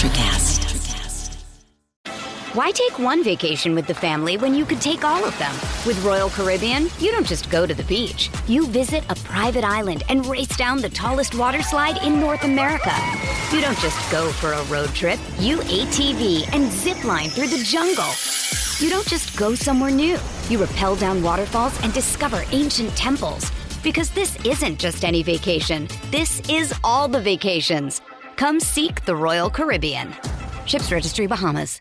Electrocast. Why take one vacation with the family when you could take all of them? With Royal Caribbean, you don't just go to the beach. You visit a private island and race down the tallest water slide in North America. You don't just go for a road trip. You ATV and zip line through the jungle. You don't just go somewhere new. You rappel down waterfalls and discover ancient temples. Because this isn't just any vacation. This is all the vacations. Come seek the Royal Caribbean. Ships Registry, Bahamas.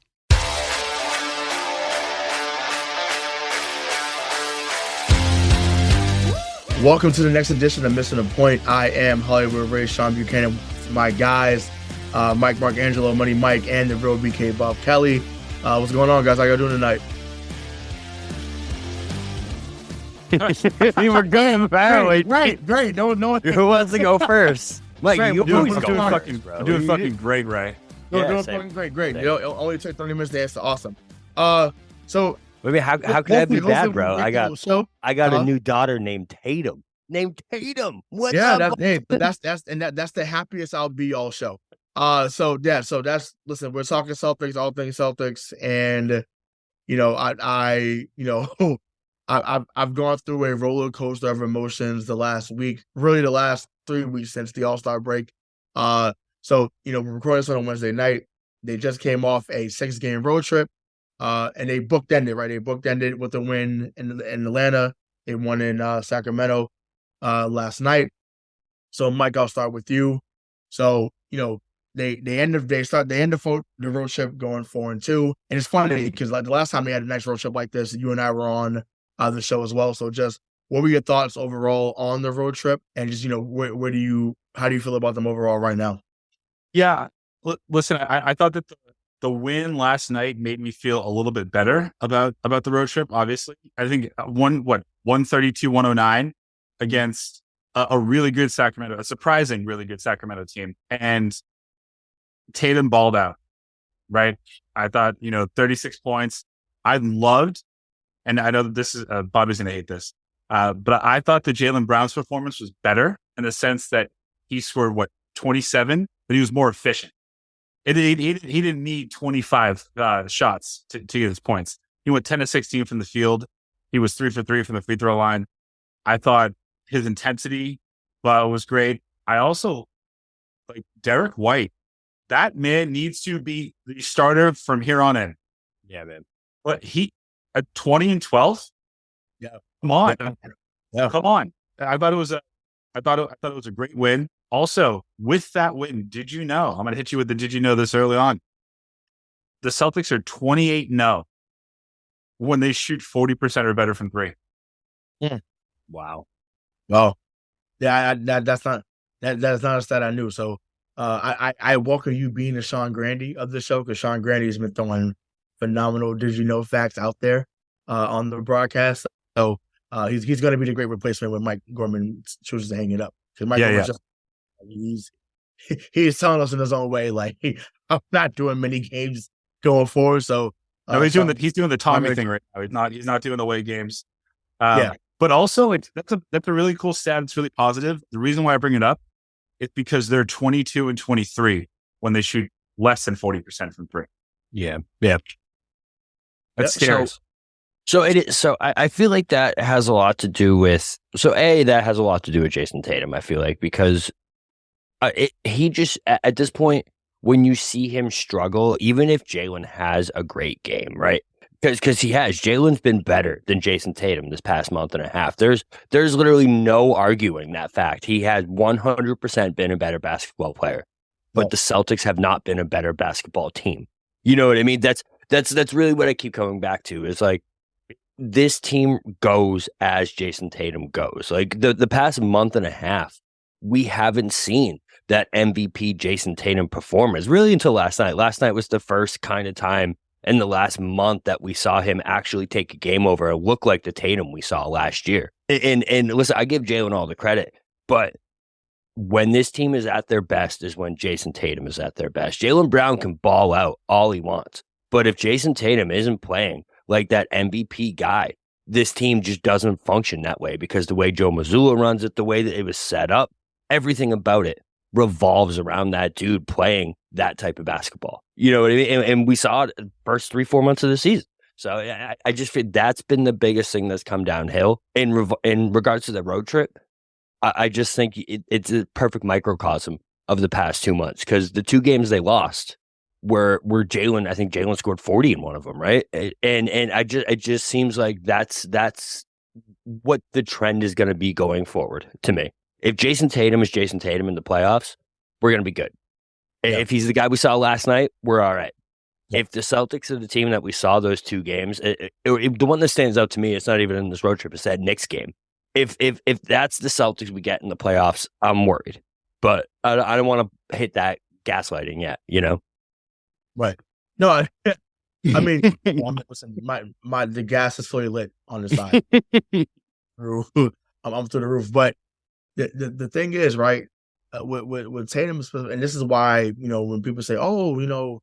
Welcome to the next edition of Missing the Point. I am Hollywood Ray, Sean Buchanan, my guys, Mike Marcangelo, Money Mike, and the real BK Bob Kelly. What's going on, guys? How y'all doing tonight? You were good, apparently. Great. No. Who wants to go first? Mike, Right, you I'm doing always go fucking- first, bro. I'm doing fucking great, Ray. Doing same. fucking great. Same. You know, it only took 30 minutes to answer. Awesome. So I mean, how could that be bad, bro? I got Uh-huh. a new daughter named Tatum. What's yeah, up? that's the happiest I'll be all show. So that's listen. We're talking Celtics, all things Celtics, and you know, I've gone through a roller coaster of emotions the last week, really the last 3 weeks since the All-Star break. So you know, we're recording this on Wednesday night. They just came off a 6-game road trip, and they bookended, right? They bookended with a win in Atlanta. They won in Sacramento last night. So Mike, I'll start with you. So you know, they end the road trip going 4-2, and it's funny because like the last time they had a nice road trip like this, you and I were on the show as well. So just what were your thoughts overall on the road trip, and just, you know, how do you feel about them overall right now? Yeah. Listen, I thought that the win last night made me feel a little bit better about the road trip. Obviously, I think 132-109 against a really good Sacramento, a surprising really good Sacramento team, and Tatum balled out. Right? I thought, 36 points. I loved, and I know that this is Bobby's going to hate this, but I thought that Jaylen Brown's performance was better in the sense that he scored 27, but he was more efficient. He didn't need 25 shots to get his points. He went 10 of 16 from the field. He was 3 for 3 from the free throw line. I thought his intensity was great. I also like Derrick White. That man needs to be the starter from here on in. Yeah, man. But he at 20 and 12. Yeah, come on, yeah. Come on. I thought it was a great win. Also, with that win, did you know? I'm going to hit you with the did you know this early on. The Celtics are 28-0 when they shoot 40% or better from three. Yeah. Wow. Oh, yeah. That's not a stat I knew. So I welcome you being the Sean Grandy of the show, because Sean Grandy has been throwing phenomenal did you know facts out there on the broadcast. So he's going to be the great replacement when Mike Gorman chooses to hang it up. Because Mike Gorman's just he's telling us in his own way, like, I'm not doing many games going forward. So no, he's doing the Tommy thing right now. He's not doing away games. But also that's a really cool stat. It's really positive. The reason why I bring it up is because they're 22 and 23 when they shoot less than 40% from three. Yeah. That's scary. So it is. So I feel like that has a lot to do with. That has a lot to do with Jayson Tatum. I feel like because he just at this point, when you see him struggle, even if Jaylen has a great game, right? Because Jaylen's been better than Jayson Tatum this past month and a half. There's literally no arguing that fact. He has 100% been a better basketball player, but the Celtics have not been a better basketball team. You know what I mean? That's really what I keep coming back to. Is like, this team goes as Jayson Tatum goes. Like the past month and a half, we haven't seen that MVP Jayson Tatum performance really until last night. Last night was the first kind of time in the last month that we saw him actually take a game over and look like the Tatum we saw last year. And listen, I give Jaylen all the credit, but when this team is at their best is when Jayson Tatum is at their best. Jaylen Brown can ball out all he wants, but if Jayson Tatum isn't playing like that MVP guy, this team just doesn't function that way, because the way Joe Mazzulla runs it, the way that it was set up, everything about it revolves around that dude playing that type of basketball. You know what I mean? And we saw it the first 3-4 months of the season. So I just feel that's been the biggest thing that's come downhill in regards to the road trip. I just think it's a perfect microcosm of the past 2 months, because the 2 games they lost were Jaylen. I think Jaylen scored 40 in one of them, right? And it just seems like that's what the trend is going to be going forward to me. If Jayson Tatum is Jayson Tatum in the playoffs, we're going to be good. Yeah. If he's the guy we saw last night, we're all right. Yeah. If the Celtics are the team that we saw those 2 games, the one that stands out to me, it's not even in this road trip, it's that Knicks game. If that's the Celtics we get in the playoffs, I'm worried. But I don't want to hit that gaslighting yet, you know? Right. No, I mean, listen, the gas is fully lit on the side. I'm through the roof. But the thing is, right, with Tatum, and this is why, you know, when people say, oh, you know,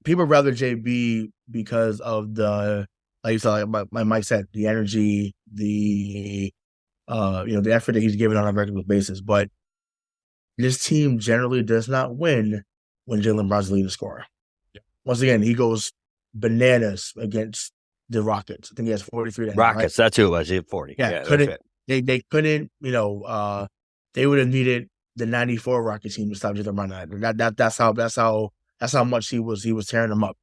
people rather JB because of the, like you said, like Mike said, the energy, the the effort that he's given on a regular basis. But this team generally does not win when Jaylen Brown's the leading scorer. Yeah. Once again, he goes bananas against the Rockets. I think he has 43. Rockets, right? That's who it was. He had 40. Yeah, they couldn't, you know, they would have needed the 94 Rockets team to stop Jaylen Brown. That's how much he was tearing them up.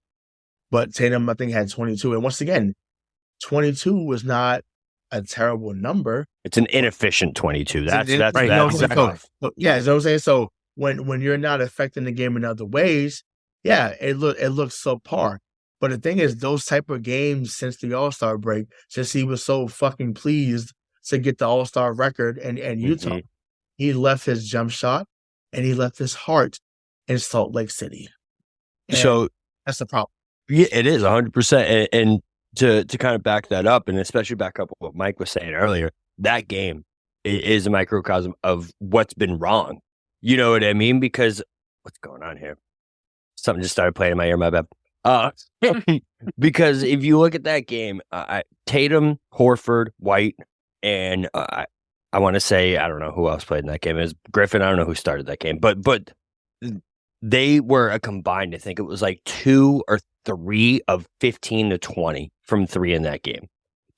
But Tatum, I think, had 22. And once again, 22 was not a terrible number. It's an inefficient 22. That's right. That's exactly. So, yeah, you know what I'm saying? So when you're not affecting the game in other ways, yeah, it looks subpar. But the thing is, those type of games since the All-Star break, since he was so fucking pleased to get the All-Star record and Utah, he left his jump shot and he left his heart in Salt Lake City. And so that's the problem. Yeah, it is 100%. And to kind of back that up, and especially back up what Mike was saying earlier, that game is a microcosm of what's been wrong. You know what I mean? Because what's going on here? Something just started playing in my ear, my bad. Because if you look at that game, Tatum, Horford, White, and I want to say, I don't know who else played in that game. It was Griffin. I don't know who started that game, but they were a combined, I think it was like 2 or 3 of 15 to 20 from 3 in that game.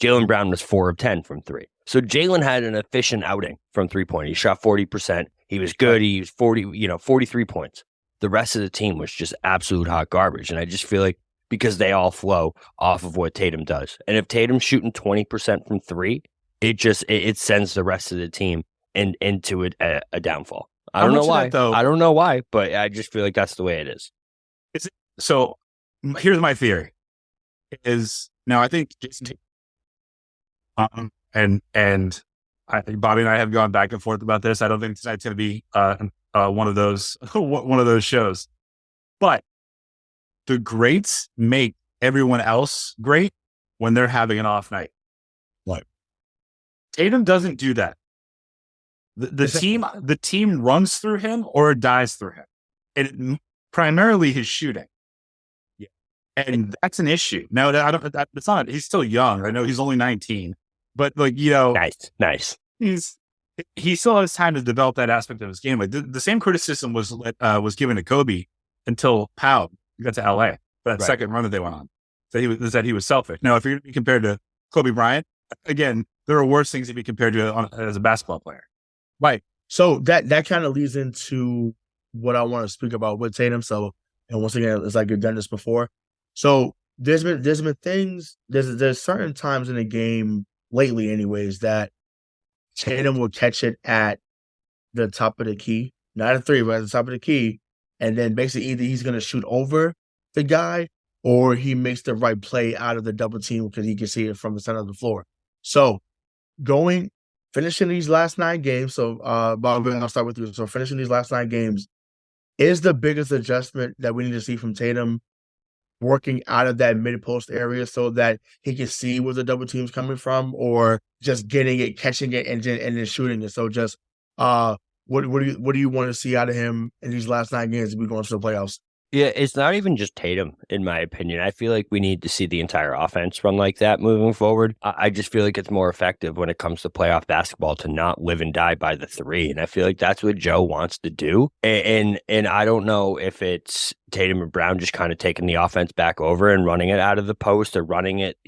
Jaylen Brown was 4 of 10 from 3. So Jaylen had an efficient outing from 3-point. He shot 40%. He was good. He was 43 points. The rest of the team was just absolute hot garbage. And I just feel like because they all flow off of what Tatum does. And if Tatum's shooting 20% from 3, it sends the rest of the team into a downfall. I don't know why. I don't know why, but I just feel like that's the way it is. So here's my theory. I think Jayson Tatum, and I think Bobby and I have gone back and forth about this. I don't think tonight's going to be one of those shows. But the greats make everyone else great when they're having an off night. Right. Tatum doesn't do that. The team runs through him or dies through him. And primarily his shooting. Yeah. And that's an issue. No, it's not. He's still young. I know he's only 19. But nice. He still has time to develop that aspect of his game. Like the same criticism was given to Kobe until Powell got to LA for that second run that they went on. That he was selfish. Now, if you're going to be compared to Kobe Bryant, again, there are worse things to be compared to as a basketball player. Right. So that kind of leads into what I want to speak about with Tatum. So, and once again, it's like you've done this before. So there's been things. There's certain times in the game lately, anyways, that Tatum will catch it at the top of the key, not a 3, but at the top of the key, and then basically either he's going to shoot over the guy or he makes the right play out of the double team because he can see it from the center of the floor. So finishing these last 9 games. So, Bob, I'll start with you. So finishing these last 9 games is the biggest adjustment that we need to see from Tatum, working out of that mid-post area so that he can see where the double team's coming from, or just getting it, catching it, and then shooting it. So just what do you want to see out of him in these last 9 games as we go into the playoffs? Yeah, it's not even just Tatum, in my opinion. I feel like we need to see the entire offense run like that moving forward. I just feel like it's more effective when it comes to playoff basketball to not live and die by the three. And I feel like that's what Joe wants to do. And I don't know if it's Tatum and Brown just kind of taking the offense back over and running it out of the post or running it,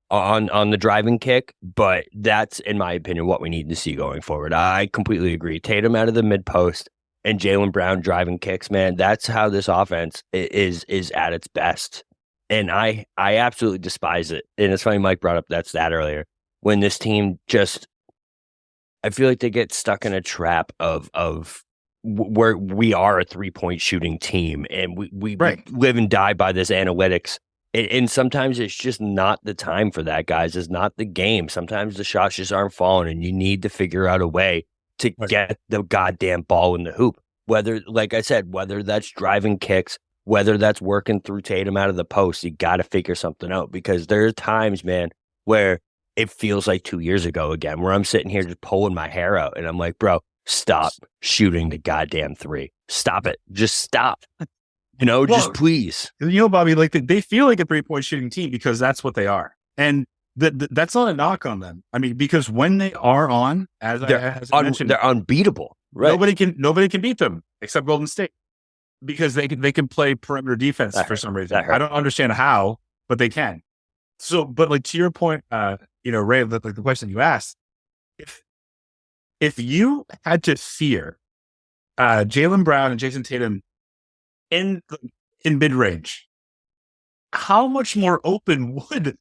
on the driving kick. But that's, in my opinion, what we need to see going forward. I completely agree. Tatum out of the mid post and Jaylen Brown driving kicks, man, that's how this offense is at its best. And I absolutely despise it. And it's funny Mike brought up that stat earlier. When this team I feel like they get stuck in a trap of where we are a 3-point shooting team and we live and die by this analytics. And sometimes it's just not the time for that, guys. It's not the game. Sometimes the shots just aren't falling and you need to figure out a way to get the goddamn ball in the hoop. Whether, like I said, whether that's driving kicks, whether that's working through Tatum out of the post, you got to figure something out because there are times, man, where it feels like 2 years ago again, where I'm sitting here just pulling my hair out and I'm like, bro, stop shooting the goddamn three. Stop it. Just stop. Just please. Bobby, like they feel like a 3-point shooting team because that's what they are. And that's not a knock on them. I mean, because when they are on, as I mentioned, they're unbeatable. Right. Nobody can beat them except Golden State because they can play perimeter defense for some reason. I don't understand how, but they can. So, but like to your point, Ray, the question you asked, if you had to fear Jaylen Brown and Jayson Tatum in mid range, how much more open would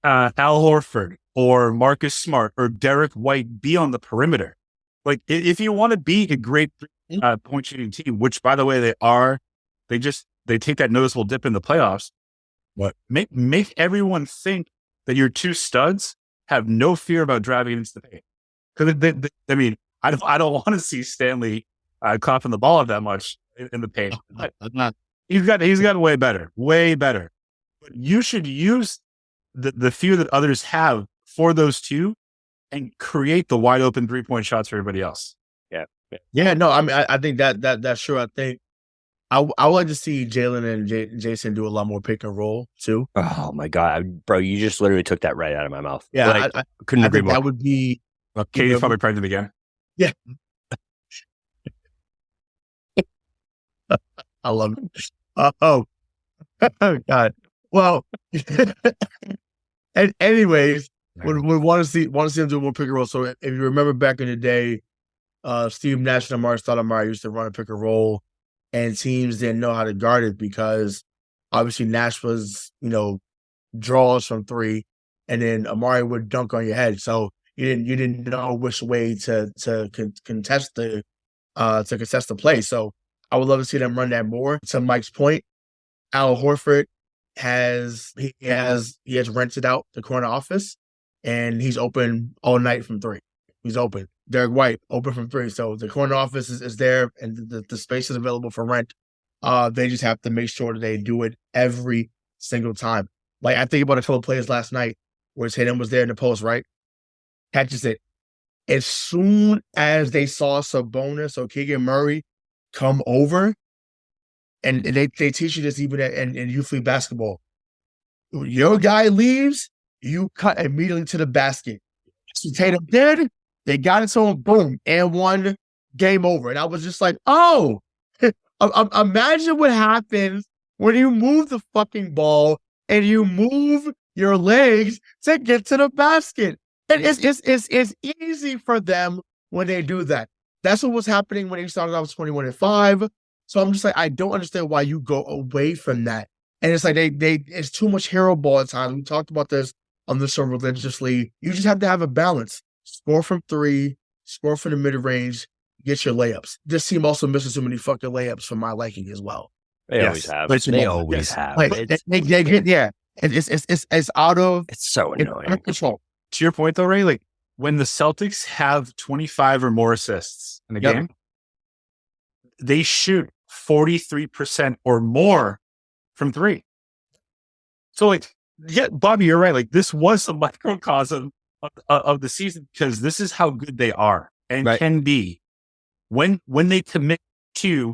Al Horford or Marcus Smart or Derrick White be on the perimeter? Like, if you want to be a great point shooting team, which by the way they are, they take that noticeable dip in the playoffs. What make everyone think that your two studs have no fear about driving into the paint? Because I mean, I don't want to see Stanley coughing the ball up that much in the paint. He's got way better. But you should use the fear that others have for those two and create the wide open 3-point shots for everybody else. Yeah. No, I mean, I think that's true. I think I would like to see Jaylen and Jayson do a lot more pick and roll too. Oh my God, bro! You just literally took that right out of my mouth. Yeah, I couldn't agree more. That would be. Katie's probably pregnant again. Yeah. I love it. Oh God. Well, and anyways, we want to see them do more pick and roll. So if you remember back in the day, Steve Nash and Amari Stoudemire used to run a pick and roll, and teams didn't know how to guard it because obviously Nash was, draws from three, and then Amari would dunk on your head. So you didn't know which way to contest the play. So I would love to see them run that more. To Mike's point, Al Horford has rented out the corner office, and he's open all night from three. He's open. Derrick White open from three. So the corner office is there, and the space is available for rent. They just have to make sure that they do it every single time. Like I think about a couple of plays last night where Tatum was there in the post, right? Catches it. As soon as they saw Sabonis or Keegan Murray come over, and they teach you this even in youth league basketball. Your guy leaves, you cut immediately to the basket. So Tatum did. They got it to him, boom, and one, game over. And I was just like, oh, imagine what happens when you move the fucking ball and you move your legs to get to the basket. And it's easy for them when they do that. That's what was happening when they started off 21-5. So I'm just like, I don't understand why you go away from that. And it's like it's too much hero ball at times. We talked about this on the show religiously. You just have to have a balance. Score from three, score from the mid-range, get your layups. This team also misses too many fucking layups for my liking as well. They always have. They always have. Like, it's out of... It's so annoying. Control. To your point though, Ray, like when the Celtics have 25 or more assists in a game, they shoot 43% or more from three. So like, yeah, Bobby, you're right. Like this was a microcosm of the season because this is how good they are and can be when they commit to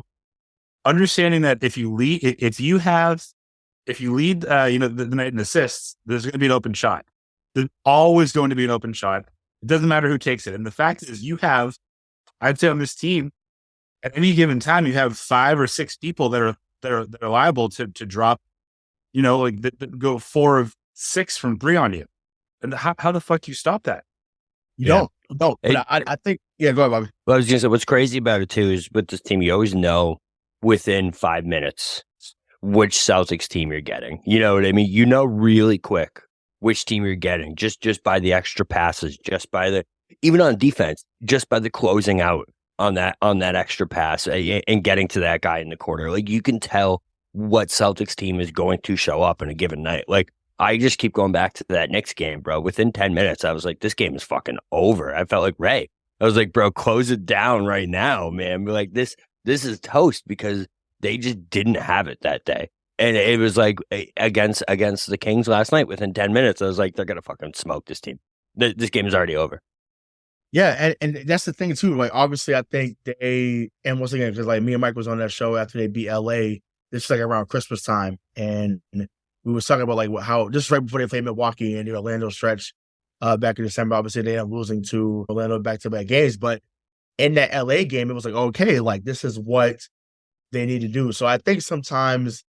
understanding that if you lead the night in assists, there's going to be an open shot. There's always going to be an open shot. It doesn't matter who takes it. And the fact is, I'd say on this team, at any given time, you have 5 or 6 people that are liable to drop, that go 4 of 6 from 3 on you. And how the fuck do you stop that? You don't. But I think, go ahead, Bobby. Well, I was going to say, what's crazy about it too is with this team, you always know within 5 minutes which Celtics team you're getting. You know what I mean? You know really quick which team you're getting just by the extra passes, even on defense, just by the closing out on that extra pass and getting to that guy in the corner. Like, you can tell what Celtics team is going to show up in a given night. Like, I just keep going back to that Knicks game, bro. Within 10 minutes, I was like, this game is fucking over. I felt like Ray. I was like, bro, close it down right now, man. Like, this is toast, because they just didn't have it that day. And it was like against the Kings last night, within 10 minutes, I was like, they're going to fucking smoke this team. This game is already over. Yeah, and that's the thing too. Like, obviously, I think and once again, because like me and Mike was on that show after they beat LA, this like around Christmas time, and we was talking about like how just right before they played Milwaukee and the Orlando stretch back in December. Obviously, they ended up losing to Orlando back-to-back games, but in that LA game, it was like, okay, like this is what they need to do. So I think sometimes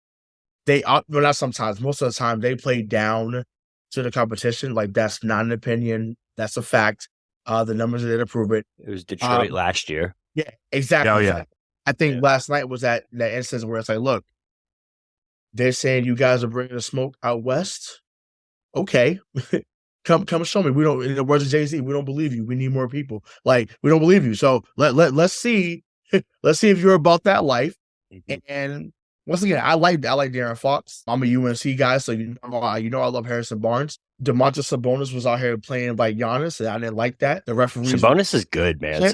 not sometimes, most of the time they play down to the competition. Like, that's not an opinion, that's a fact. The numbers did prove it. It was Detroit last year. Yeah, exactly. Oh, yeah. I think last night was that instance where it's like, look, they're saying you guys are bringing the smoke out west. Okay, come show me. We don't. In the words of Jay-Z, we don't believe you. We need more people. Like, we don't believe you. So let's see. Let's see if you're about that life. Mm-hmm. And once again, I like De'Aaron Fox. I'm a UNC guy, so I love Harrison Barnes. Domantas Sabonis was out here playing like Giannis, and I didn't like that. The referees. Sabonis is good, man. He's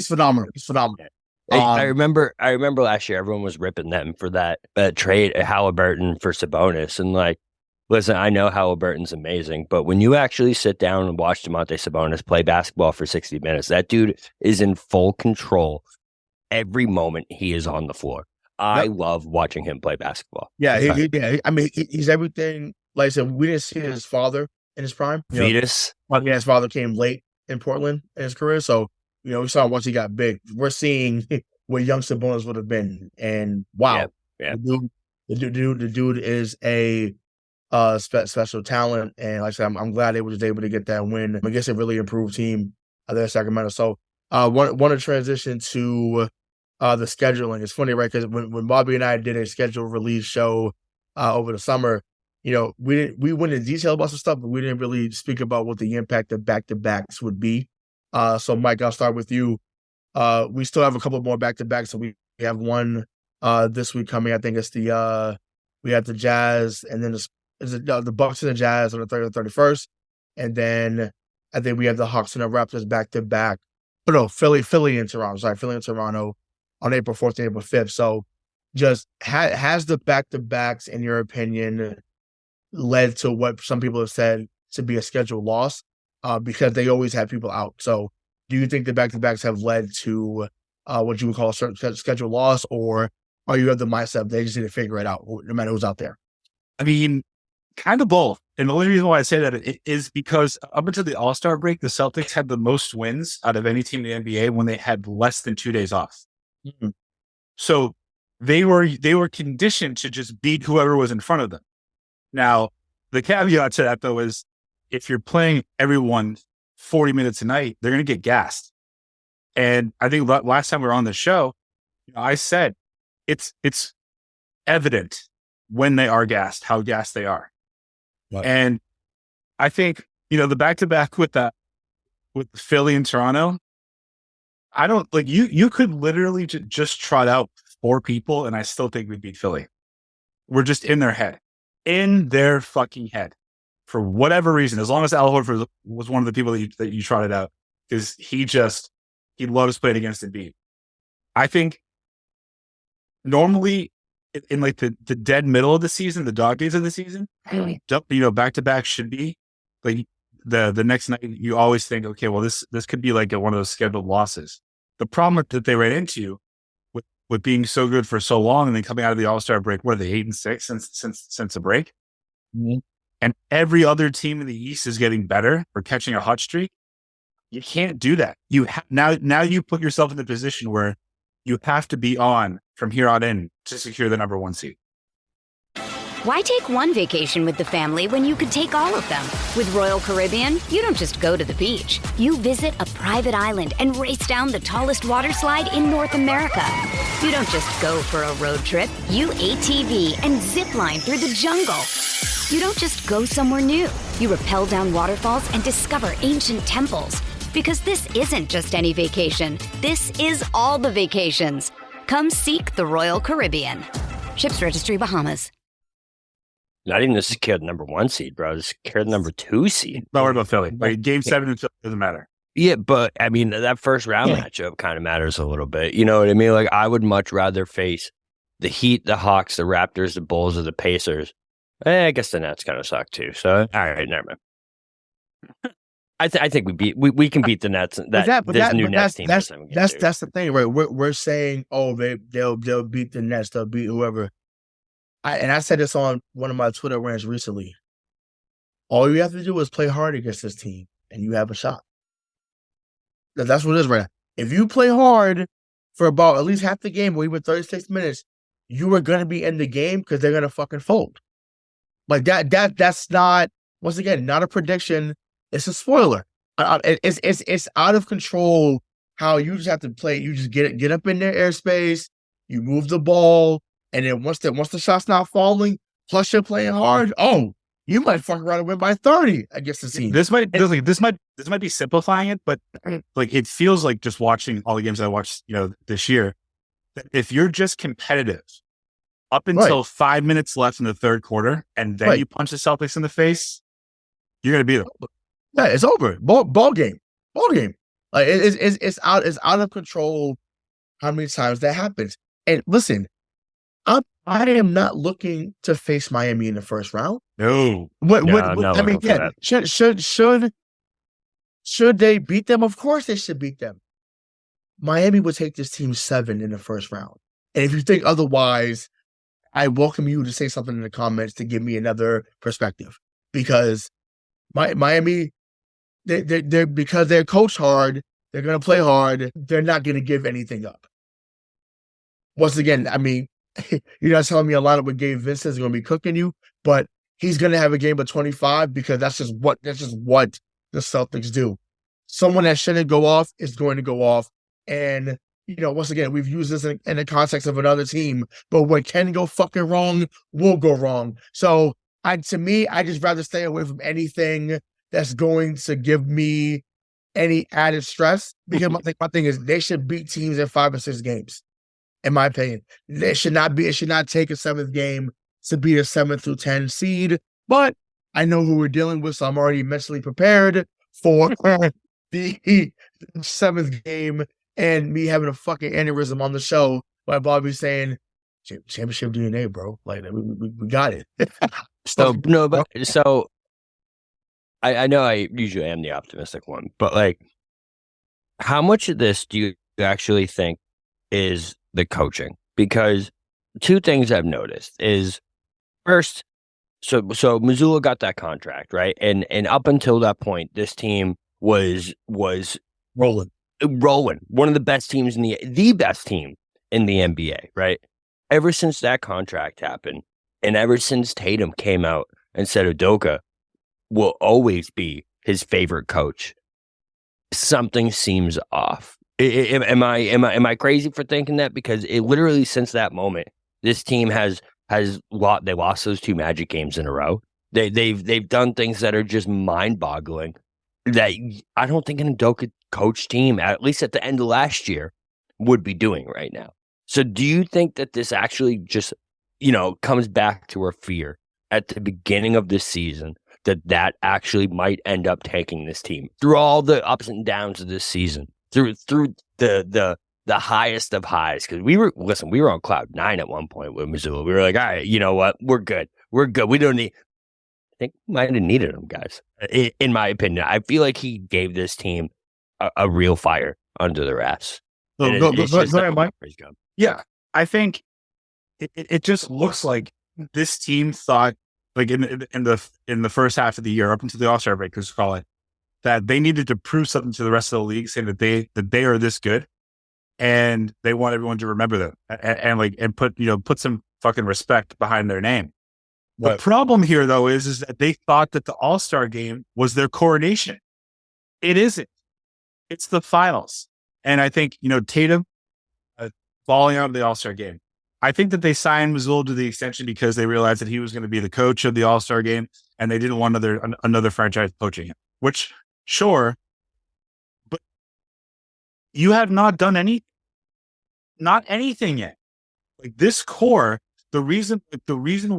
phenomenal. He's phenomenal. I remember last year everyone was ripping them for that trade, Halliburton for Sabonis, and like, listen, I know Halliburton's amazing, but when you actually sit down and watch Domantas Sabonis play basketball for 60 minutes, that dude is in full control every moment he is on the floor. I love watching him play basketball. Yeah, he's everything. Like I said, we didn't see his father in his prime. Vetus. His father came late in Portland in his career, so we saw once he got big. We're seeing what young Sabonis would have been, and wow, the dude is a special talent. And like I said, I'm glad they were just able to get that win against a really improved team there in Sacramento. So, want to transition to the scheduling. It's funny, right? Because when Bobby and I did a schedule release show over the summer, we went into detail about some stuff, but we didn't really speak about what the impact of back-to-backs would be. So, Mike, I'll start with you. We still have a couple more back-to-backs. So we have one this week coming. I think it's we have the Jazz, and then the Bucks and the Jazz on the 30th and 31st. And then I think we have the Hawks and the Raptors back-to-back. But no, Philly and Toronto. Sorry, Philly and Toronto on April 4th and April 5th. So just has the back-to-backs, in your opinion, led to what some people have said to be a schedule loss? Because they always have people out. So do you think the back-to-backs have led to what you would call a certain schedule loss, or are you of the mindset they just need to figure it out no matter who's out there? I mean, kind of both. And the only reason why I say that is because up until the All-Star break, the Celtics had the most wins out of any team in the NBA when they had less than 2 days off. Mm-hmm. So they were conditioned to just beat whoever was in front of them. Now, the caveat to that, though, is if you're playing everyone 40 minutes a night, they're going to get gassed. And I think last time we were on the show, I said it's evident when they are gassed, how gassed they are. Right. And I think, the back-to-back with Philly and Toronto, I don't like you could literally just trot out 4 people and I still think we beat Philly. We're just in their head, in their fucking head. For whatever reason, as long as Al Horford was one of the people that you trotted out, because he loves playing against Embiid. I think normally in like the dead middle of the season, the dog days of the season, back to back should be like the next night. You always think, okay, well this could be like one of those scheduled losses. The problem that they ran into with with being so good for so long, and then coming out of the All-Star break, what are they 8-6 since the break? Mm-hmm. And every other team in the East is getting better or catching a hot streak. You can't do that. Now you put yourself in the position where you have to be on from here on in to secure the number 1 seed. Why take one vacation with the family when you could take all of them? With Royal Caribbean, you don't just go to the beach. You visit a private island and race down the tallest water slide in North America. You don't just go for a road trip. You ATV and zip line through the jungle. You don't just go somewhere new. You rappel down waterfalls and discover ancient temples. Because this isn't just any vacation. This is all the vacations. Come seek the Royal Caribbean. Ships Registry, Bahamas. Not even to secure the number 1 seed, bro. To secure the number 2 seed. Not worried about Philly. Like Game 7 in Philly doesn't matter. Yeah, but I mean, that first round matchup kind of matters a little bit. You know what I mean? Like, I would much rather face the Heat, the Hawks, the Raptors, the Bulls, or the Pacers. I guess the Nets kind of suck too. So, all right, never mind. I think we can beat the Nets. That's the thing, right? We're saying, oh, they'll beat the Nets, they'll beat whoever. I said this on one of my Twitter rants recently. All you have to do is play hard against this team, and you have a shot. That's what it is right now. If you play hard for about at least half the game, or even 36 minutes, you are going to be in the game because they're going to fucking fold. Like that's not, once again, not a prediction. It's a spoiler. It's out of control how you just have to play. You just get up in their airspace, you move the ball, and then once the shot's not falling, plus you're playing hard, you might fuck around and win by 30 against the team. This might be simplifying it, but like it feels like just watching all the games I watched, this year, that if you're just competitive up until 5 minutes left in the third quarter, and then you punch the Celtics in the face, you're gonna beat them. Yeah, it's over. Ball game. Like it's out of control how many times that happens. And listen, I am not looking to face Miami in the first round. No. I mean, yeah. Should they beat them? Of course they should beat them. Miami would take this team 7 in the first round. And if you think otherwise, I welcome you to say something in the comments to give me another perspective. Because Miami, they're because they're coached hard, they're going to play hard, they're not going to give anything up. Once again, I mean, you're not telling me a lot of what Gabe Vincent's going to be cooking you, but he's going to have a game of 25 because that's just what the Celtics do. Someone that shouldn't go off is going to go off. And, once again, we've used this in the context of another team, but what can go fucking wrong will go wrong. So to me, I just rather stay away from anything that's going to give me any added stress, because my thing is they should beat teams in 5 or 6 games. In my opinion, it should not take a 7th game to beat a 7 through 10 seed. But I know who we're dealing with, so I'm already mentally prepared for the 7th game and me having a fucking aneurysm on the show by Bobby saying, "Championship DNA, bro. Like we got it." So I know I usually am the optimistic one, but like, how much of this do you actually think is the coaching? Because 2 things I've noticed is, first, so Mazzulla got that contract, right? And up until that point, this team was rolling. One of the best teams in the best team in the NBA, right? Ever since that contract happened, and ever since Tatum came out and said Udoka will always be his favorite coach, something seems off. Am I crazy for thinking that? Because it literally, since that moment, this team they lost those 2 Magic games in a row. They've done things that are just mind-boggling that I don't think an Udoka coach team, at least at the end of last year, would be doing right now. So do you think that this actually just, comes back to our fear at the beginning of this season, that actually might end up taking this team through all the ups and downs of this season, through the highest of highs? Because we were on cloud 9 at one point with Mazzulla. We were like, all right, you know what? We're good. We don't need. I think we might have needed him, guys. In my opinion, I feel like he gave this team a real fire under their ass. Go ahead, Mike. Yeah. I think it just looks like this team thought, like in the first half of the year, up until the All-Star break, let's call it, that they needed to prove something to the rest of the league, saying that they are this good, and they want everyone to remember them and put some fucking respect behind their name. The problem here, though, is that they thought that the All-Star game was their coronation. It isn't. It's the finals. And I think, Tatum falling out of the All-Star game. I think that they signed Mazzulla to the extension because they realized that he was going to be the coach of the All-Star game, and they didn't want another franchise coaching him. Which, sure, but you have not done anything yet. Like this core, the reason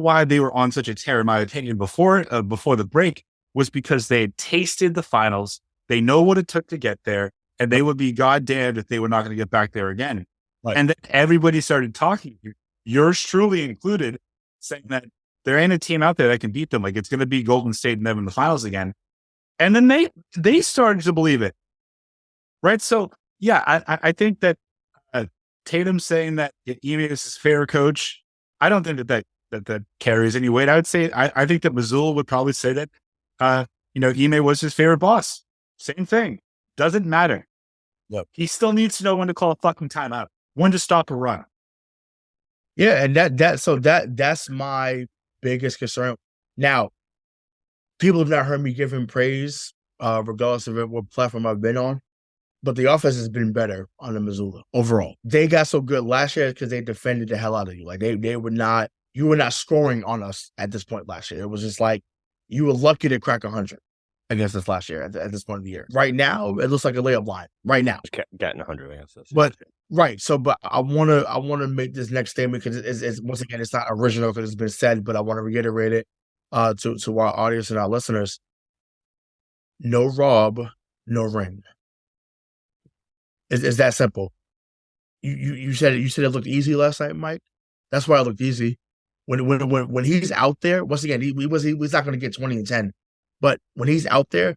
why they were on such a tear, in my opinion, before the break, was because they had tasted the finals. They know what it took to get there, and they would be goddamned if they were not going to get back there again. Right. And then everybody started talking, yours truly included, saying that there ain't a team out there that can beat them. Like it's going to be Golden State and them in the finals again. And then they started to believe it. Right. So, yeah, I think that Tatum saying that Ime is his favorite coach, I don't think that carries any weight. I would say, I think that Mazzulla would probably say that, Ime was his favorite boss. Same thing. Doesn't matter. Yep. He still needs to know when to call a fucking timeout, when to stop a run. Yeah, and that's my biggest concern. Now, people have not heard me give him praise, regardless of what platform I've been on. But the offense has been better under Mazzulla overall. They got so good last year because they defended the hell out of you. Like you were not scoring on us at this point last year. It was just like you were lucky to crack 100 against us last year at this point of the year. Right now, it looks like a layup line. Right now, getting 100 against us. But right, so but I wanna make this next statement because it's once again it's not original because it's been said, but I want to reiterate it to our audience and our listeners. No Rob, no ring. It's that simple. You said it looked easy last night, Mike. That's why it looked easy. When he's out there, once again, he's not going to get 20 and 10, but when he's out there,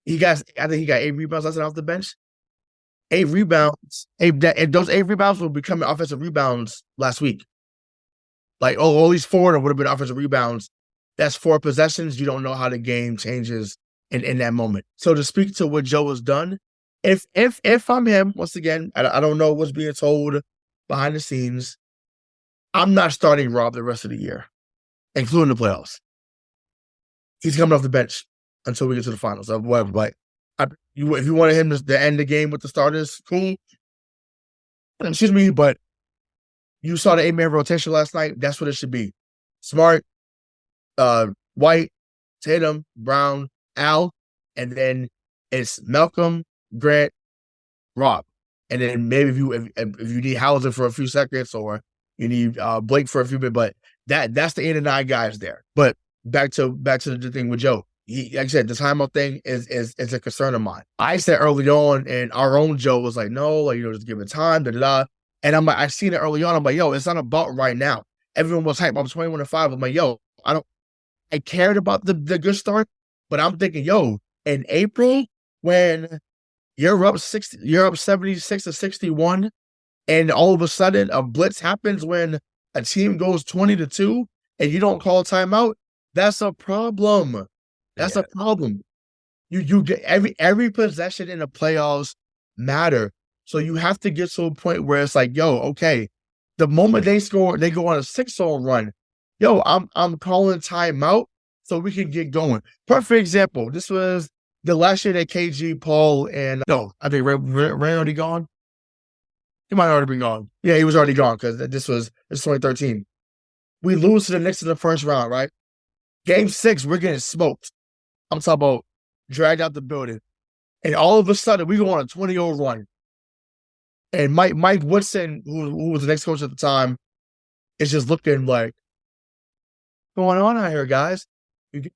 I think he got 8 rebounds last night off the bench. 8 rebounds. And those 8 rebounds will become offensive rebounds last week. Like, all these 4 would have been offensive rebounds. That's 4 possessions. You don't know how the game changes in that moment. So to speak to what Joe has done, if I'm him, once again, I don't know what's being told behind the scenes. I'm not starting Rob the rest of the year, including the playoffs. He's coming off the bench until we get to the finals. Whatever, but if you wanted him to end the game with the starters, cool. Excuse me, but you saw the 8-man rotation last night. That's what it should be. Smart, White, Tatum, Brown, Al, and then it's Malcolm, Grant, Rob, and then maybe if you need Hauser for a few seconds or you need Blake for a few bit, but that's the 8 and 9 guys there. But back to the thing with Joe. Like I said, the timeout thing is a concern of mine. I said early on, and our own Joe was like, no, like just give it time, And I'm like, I seen it early on. I'm like, yo, it's not about right now. Everyone was hyped. I'm 21-5. I'm like, yo, I cared about the good start, but I'm thinking, yo, in April when you're up 76-61, and all of a sudden a blitz happens when a team goes 20-2 and you don't call a timeout, that's a problem. That's a problem. You get every possession in the playoffs matter. So you have to get to a point where it's like, yo, okay, the moment they score, they go on a 6-0 run. Yo, I'm calling timeout so we can get going. Perfect example. This was the last year that KG, Paul, and I think Ray already gone. He might have already been gone. Yeah, he was already gone because this was 2013. We lose to the Knicks in the first round, right? Game 6, we're getting smoked. I'm talking about dragged out the building. And all of a sudden, we go on a 20-0 run. And Mike Woodson, who was the next coach at the time, is just looking like, what's going on out here, guys? You get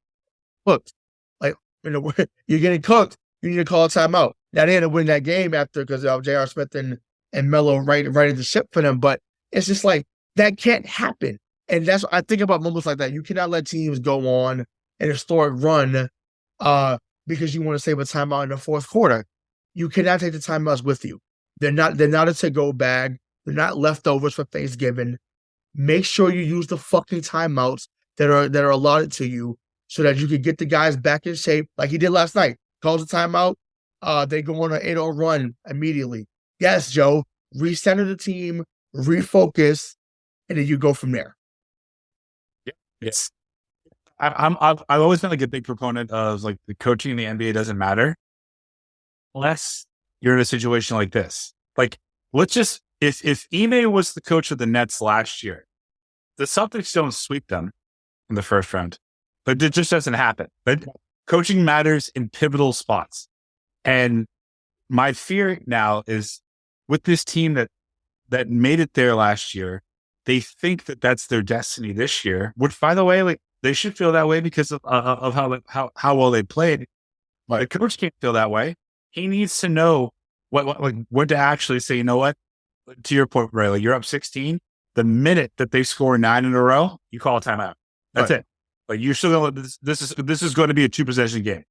cooked. Like, you're getting cooked. You need to call a timeout. Now, they had to win that game after because J.R. Smith and Melo righted the ship for them. But it's just like, that can't happen. And that's what I think about moments like that. You cannot let teams go on an historic run because you want to save a timeout in the fourth quarter. You cannot take the timeouts with you. They're not a to-go bag. They're not leftovers for Thanksgiving. Make sure you use the fucking timeouts that are allotted to you so that you can get the guys back in shape like he did last night. Calls a timeout. They go on an 8-0 run immediately. Yes, Joe. Recenter the team, refocus, and then you go from there. Yes. I've always been like a big proponent of like the coaching in the NBA doesn't matter unless you're in a situation like this. Like, let's just if Ime was the coach of the Nets last year, the Celtics don't sweep them in the first round, but it just doesn't happen. But coaching matters in pivotal spots, and my fear now is with this team that made it there last year. They think that that's their destiny this year. Which, by the way, like they should feel that way because of how well they played. But the coach can't feel that way. He needs to know what to actually say. You know what? To your point, Ray, like you're up 16. The minute that they score 9 in a row, you call a timeout. That's it. Like you're still going. This is going to be a 2-possession game.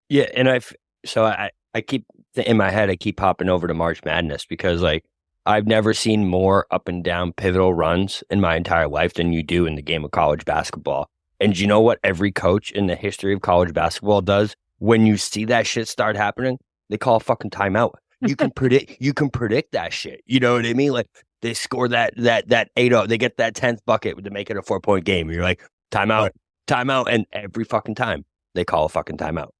Yeah, and I keep in my head. I keep popping over to March Madness because like. I've never seen more up and down pivotal runs in my entire life than you do in the game of college basketball. And you know what every coach in the history of college basketball does? When you see that shit start happening, they call a fucking timeout. You can predict that shit. You know what I mean? Like they score that 8-0, they get that 10th bucket to make it a 4-point game. You're like, timeout, timeout. And every fucking time they call a fucking timeout.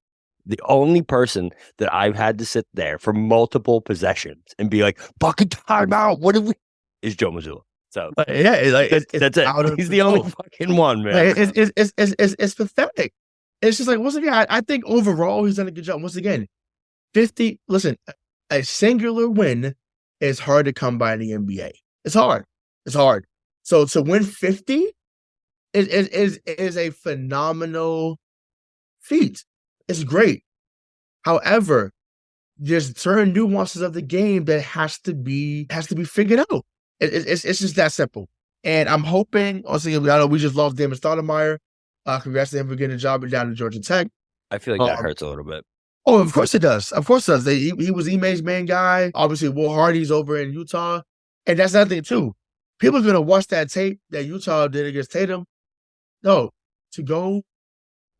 The only person that I've had to sit there for multiple possessions and be like, fucking timeout, what have we? Is Joe Mazzulla. So yeah, like that's it. He's the only fucking one, man. Like, it's pathetic. It's just like once again, I think overall he's done a good job. Once again, 50. Listen, a singular win is hard to come by in the NBA. It's hard. It's hard. So to win 50 is a phenomenal feat. It's great. However, there's certain nuances of the game that has to be figured out. It's just that simple. And I'm hoping, also, I know we just lost Damon Stoudemire. Congrats to him for getting a job down at Georgia Tech. I feel like that hurts a little bit. Oh, of course it does. Of course it does. He was Ime's main guy. Obviously, Will Hardy's over in Utah. And that's another thing, too. People are going to watch that tape that Utah did against Tatum. No, to go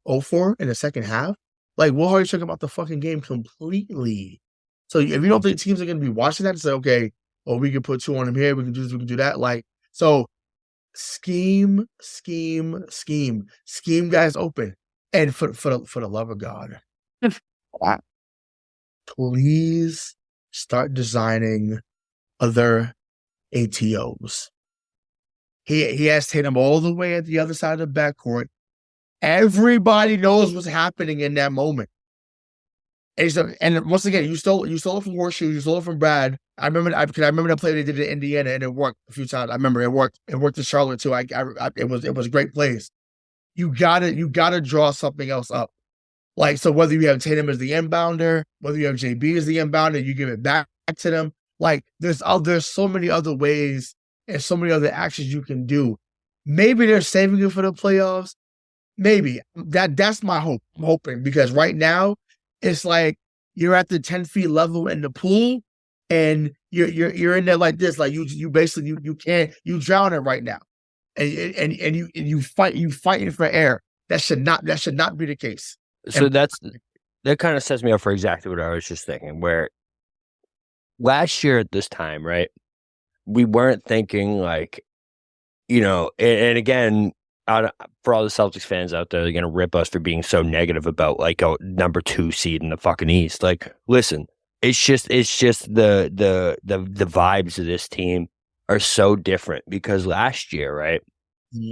0-4 in the second half, like, Will Hardy took about the fucking game completely. So if you don't think teams are going to be watching that and say, okay, well, we can put 2 on him here, we can do this, we can do that. Like, so scheme guys open. And for the love of God, please start designing other ATOs. He has Tatum all the way at the other side of the backcourt. Everybody knows what's happening in that moment. And once again, you stole it from Horseshoe, you stole it from Brad. I remember that play they did in Indiana, and it worked a few times. I remember it worked. It worked in Charlotte too. It was great plays. You gotta draw something else up. Like, so whether you have Tatum as the inbounder, whether you have JB as the inbounder, you give it back to them. Like, there's so many other ways and so many other actions you can do. Maybe they're saving it for the playoffs. Maybe that's my hope. I'm hoping, because right now it's like you're at the 10 feet level in the pool and you're in there like this. Like you basically you drown it right now. And you fighting for air. That should not be the case. So that kind of sets me up for exactly what I was just thinking, where last year at this time, right, we weren't thinking like, you know, and again, for all the Celtics fans out there, they're going to rip us for being so negative about like a number 2 seed in the fucking East. Like, listen, it's just the vibes of this team are so different, because last year, right,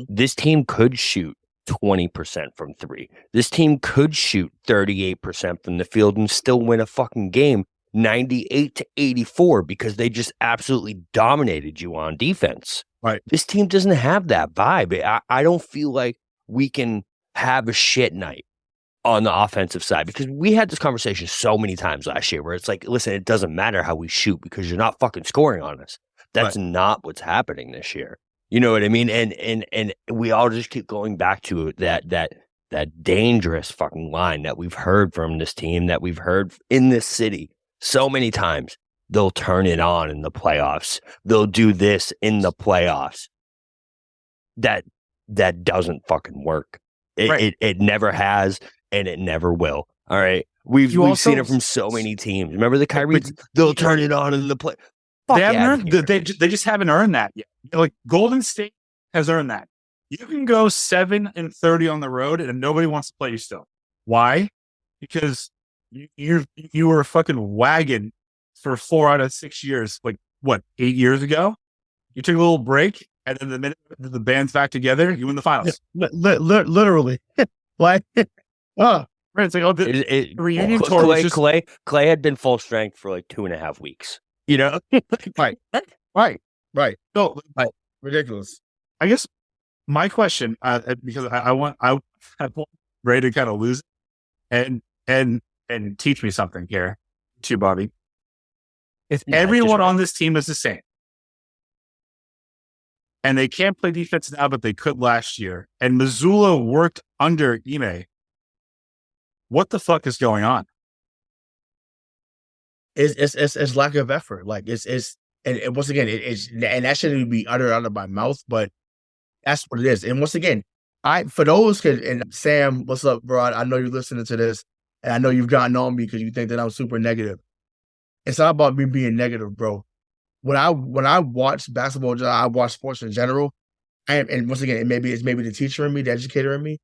this team could shoot 20% from 3. This team could shoot 38% from the field and still win a fucking game 98-84 because they just absolutely dominated you on defense. Right. This team doesn't have that vibe. I don't feel like we can have a shit night on the offensive side, because we had this conversation so many times last year where it's like, listen, it doesn't matter how we shoot because you're not fucking scoring on us. That's not what's happening this year. You know what I mean? And we all just keep going back to that dangerous fucking line that we've heard from this team, that we've heard in this city so many times. they'll turn it on in the playoffs. They'll do this in the playoffs. That doesn't fucking work. It never has, and it never will. All right. We've seen it from so many teams. Remember the Kyrie? They'll turn it on in the play. They haven't earned. They just haven't earned that yet. Like Golden State has earned that. You can go 7-30 on the road, and nobody wants to play you still. Why? Because you were a fucking wagon for 4 out of 6 years. Like what? 8 years ago, you took a little break, and then the minute the band's back together, you win the finals. Literally, like, right? It's like the reunion tour. Clay had been full strength for like 2.5 weeks. You know, right. No, Ridiculous. I guess my question, because I want Ray to kind of lose it and teach me something here, too, Bobby. If everyone on this team is the same, and they can't play defense now, but they could last year, and Mazzulla worked under Ime, what the fuck is going on? It's lack of effort. Like and once again, and that shouldn't be uttered out of my mouth, but that's what it is. And once again, for those and Sam, what's up, bro? I know you're listening to this, and I know you've gotten on me because you think that I'm super negative. It's not about me being negative, bro. When I watch basketball, I watch sports in general. And once again, it's maybe the teacher in me, the educator in me.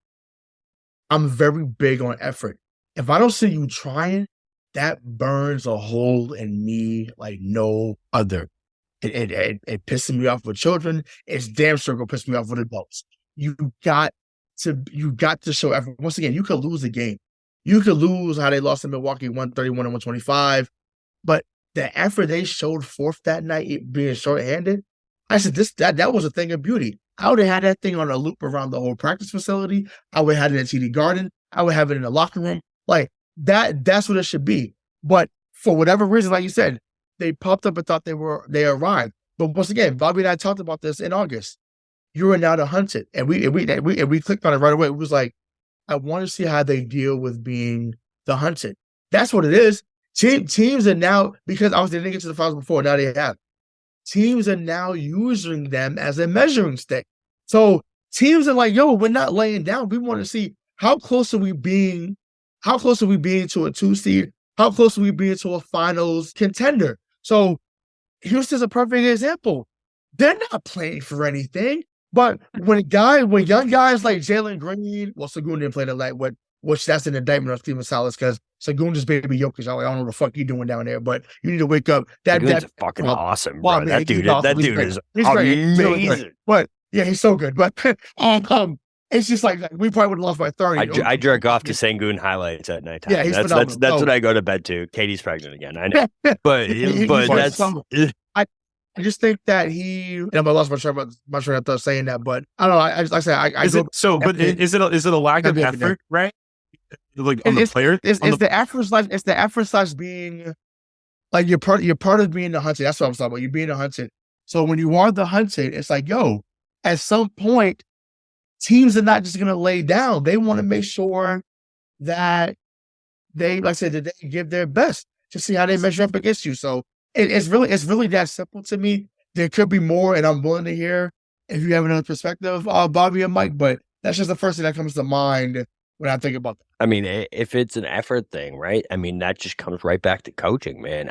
I'm very big on effort. If I don't see you trying, that burns a hole in me like no other. It pisses me off with children. It's damn sure gonna piss me off with adults. You got to show effort. Once again, you could lose the game. You could lose how they lost to Milwaukee 131-125. But the effort they showed forth that night, it being shorthanded, I said that was a thing of beauty. I would have had that thing on a loop around the whole practice facility. I would have had it in TD Garden. I would have it in the locker room. Like that's what it should be. But for whatever reason, like you said, they popped up and thought they arrived. But once again, Bobby and I talked about this in August. You are now the hunted. And we clicked on it right away. It was like, I want to see how they deal with being the hunted. That's what it is. Teams are now, because obviously they didn't get to the finals before, now they have. Teams are now using them as a measuring stick. So teams are like, yo, we're not laying down. We want to see how close are we being to a 2 seed? How close are we being to a finals contender? So Houston's a perfect example. They're not playing for anything. But when young guys like Jaylen Green, well, Sengun didn't play the night, which that's an indictment on Steven Silas because Sengun just baby Jokic. I don't know what the fuck you doing down there, but you need to wake up. That's fucking awesome, bro. Man, that dude is amazing. But yeah, he's so good. But it's just like we probably would have lost by 30. I jerk off to Sengun highlights at night time. Yeah, he's that's what I go to bed to. Katie's pregnant again. I know, but that's. I just think that I lost my train of thought saying that, but I don't know. But is it a lack of effort, right? Like on the player, it's the effort slash being like you're part of being the hunted. That's what I'm talking about. You're being the hunted. So when you are the hunted, it's like, yo, at some point, teams are not just gonna lay down. They want to make sure that they, like I said, that they give their best to see how they measure up against you. So it's really that simple to me. There could be more, and I'm willing to hear if you have another perspective, Bobby and Mike. But that's just the first thing that comes to mind when I think about that. I mean, if it's an effort thing, right? I mean, that just comes right back to coaching, man.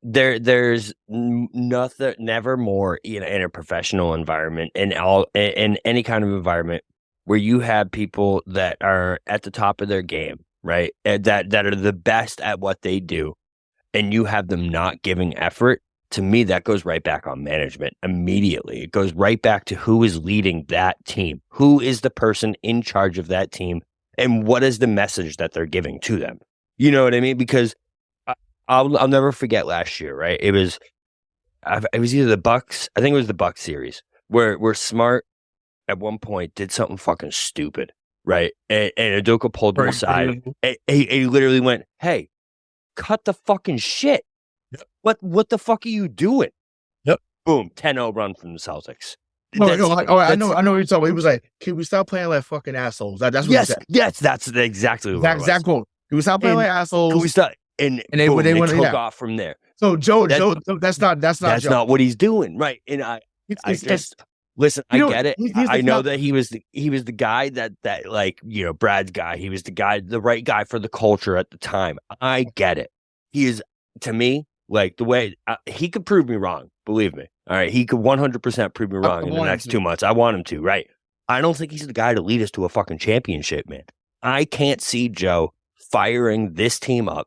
There's nothing, never more in a professional environment, in any kind of environment where you have people that are at the top of their game, right? That are the best at what they do, and you have them not giving effort. To me, that goes right back on management immediately. It goes right back to who is leading that team, who is the person in charge of that team, and what is the message that they're giving to them. You know what I mean? Because I'll never forget last year, right? It was either the Bucks. I think it was the Bucks series where Smart at one point did something fucking stupid, right? And Udoka pulled him aside. He literally went, "Hey, cut the fucking shit. Yep. What the fuck are you doing?" Yep. Boom, 10-0 run from the Celtics. I know what you're talking about. He was like, "Can we stop playing like fucking assholes?" That's what he said. Yes, that's exactly what exact quote. Can we stop playing like assholes? Can we stop? and they boom, they went took off from there. So Joe, that's not Joe. not what he's doing, right? And listen. I get it. I know that he was the guy that like, you know, Brad's guy. He was the right guy for the culture at the time. I get it. He is, to me, like, the way he could prove me wrong. Believe me. All right, he could 100% prove me wrong in the next 2 months. I want him to, right? I don't think he's the guy to lead us to a fucking championship, man. I can't see Joe firing this team up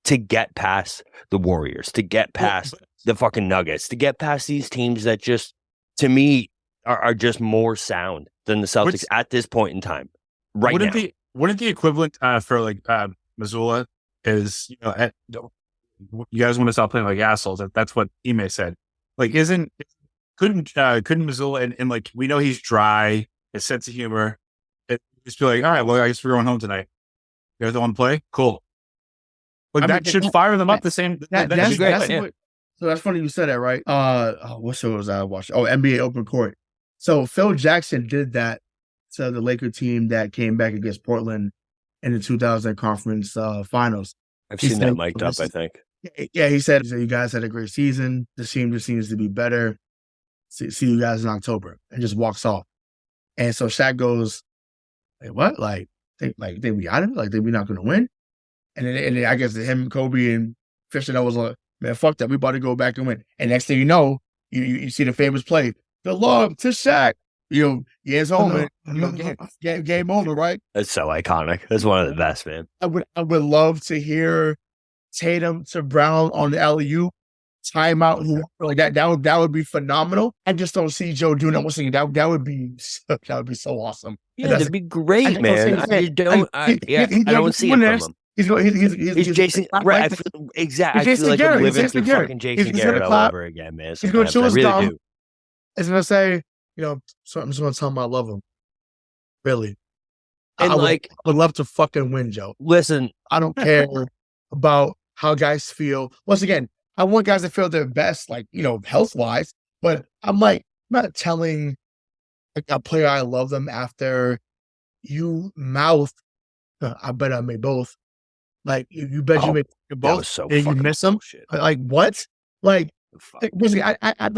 to get past the Warriors, to get past the fucking Nuggets, to get past these teams that just, to me, are just more sound than the Celtics at this point in time. Wouldn't the equivalent for like Mazzulla is, you know, you guys want to stop playing like assholes? That's what Ime said. Like, couldn't Mazzulla and like, we know he's dry, his sense of humor, just be like, all right, well, I guess we're going home tonight. You guys want to play? Cool. Like, that should fire them up the same. That's great. So that's funny you said that, right? What show was I watching? Oh, NBA Open Court. So Phil Jackson did that to the Laker team that came back against Portland in the 2000 conference finals. I've seen that mic'd up, I think. Yeah, he said, you guys had a great season. The team just seems to be better. See you guys in October, and just walks off. And so Shaq goes, like, what? Like we got him? Like, we not going to win? And then I guess him, Kobe, and Fisher was like, man, fuck that. We about to go back and win. And next thing you know, you see the famous play, the love to Shaq. You know, years home, game over, right? That's so iconic. That's one of the best, man. I would love to hear Tatum to Brown on the alley-oop, timeout, like that. That would be phenomenal. I just don't see Joe doing that. That would be so awesome. Yeah, that'd be great, man. I don't see it from him. He's Jayson. Right, I feel like I'm living through fucking Jayson Garrett all over again, man. He's going to chew his gum. He's going to say, you know, so I'm just going to tell him I love him. Really. And I would love to fucking win, Joe. Listen, I don't care about how guys feel. Once again, I want guys to feel their best, like, you know, health-wise. But I'm not telling a player I love them after you mouth, I bet I made both. Like, you bet you made both, so and you miss them. Like, what? Like, I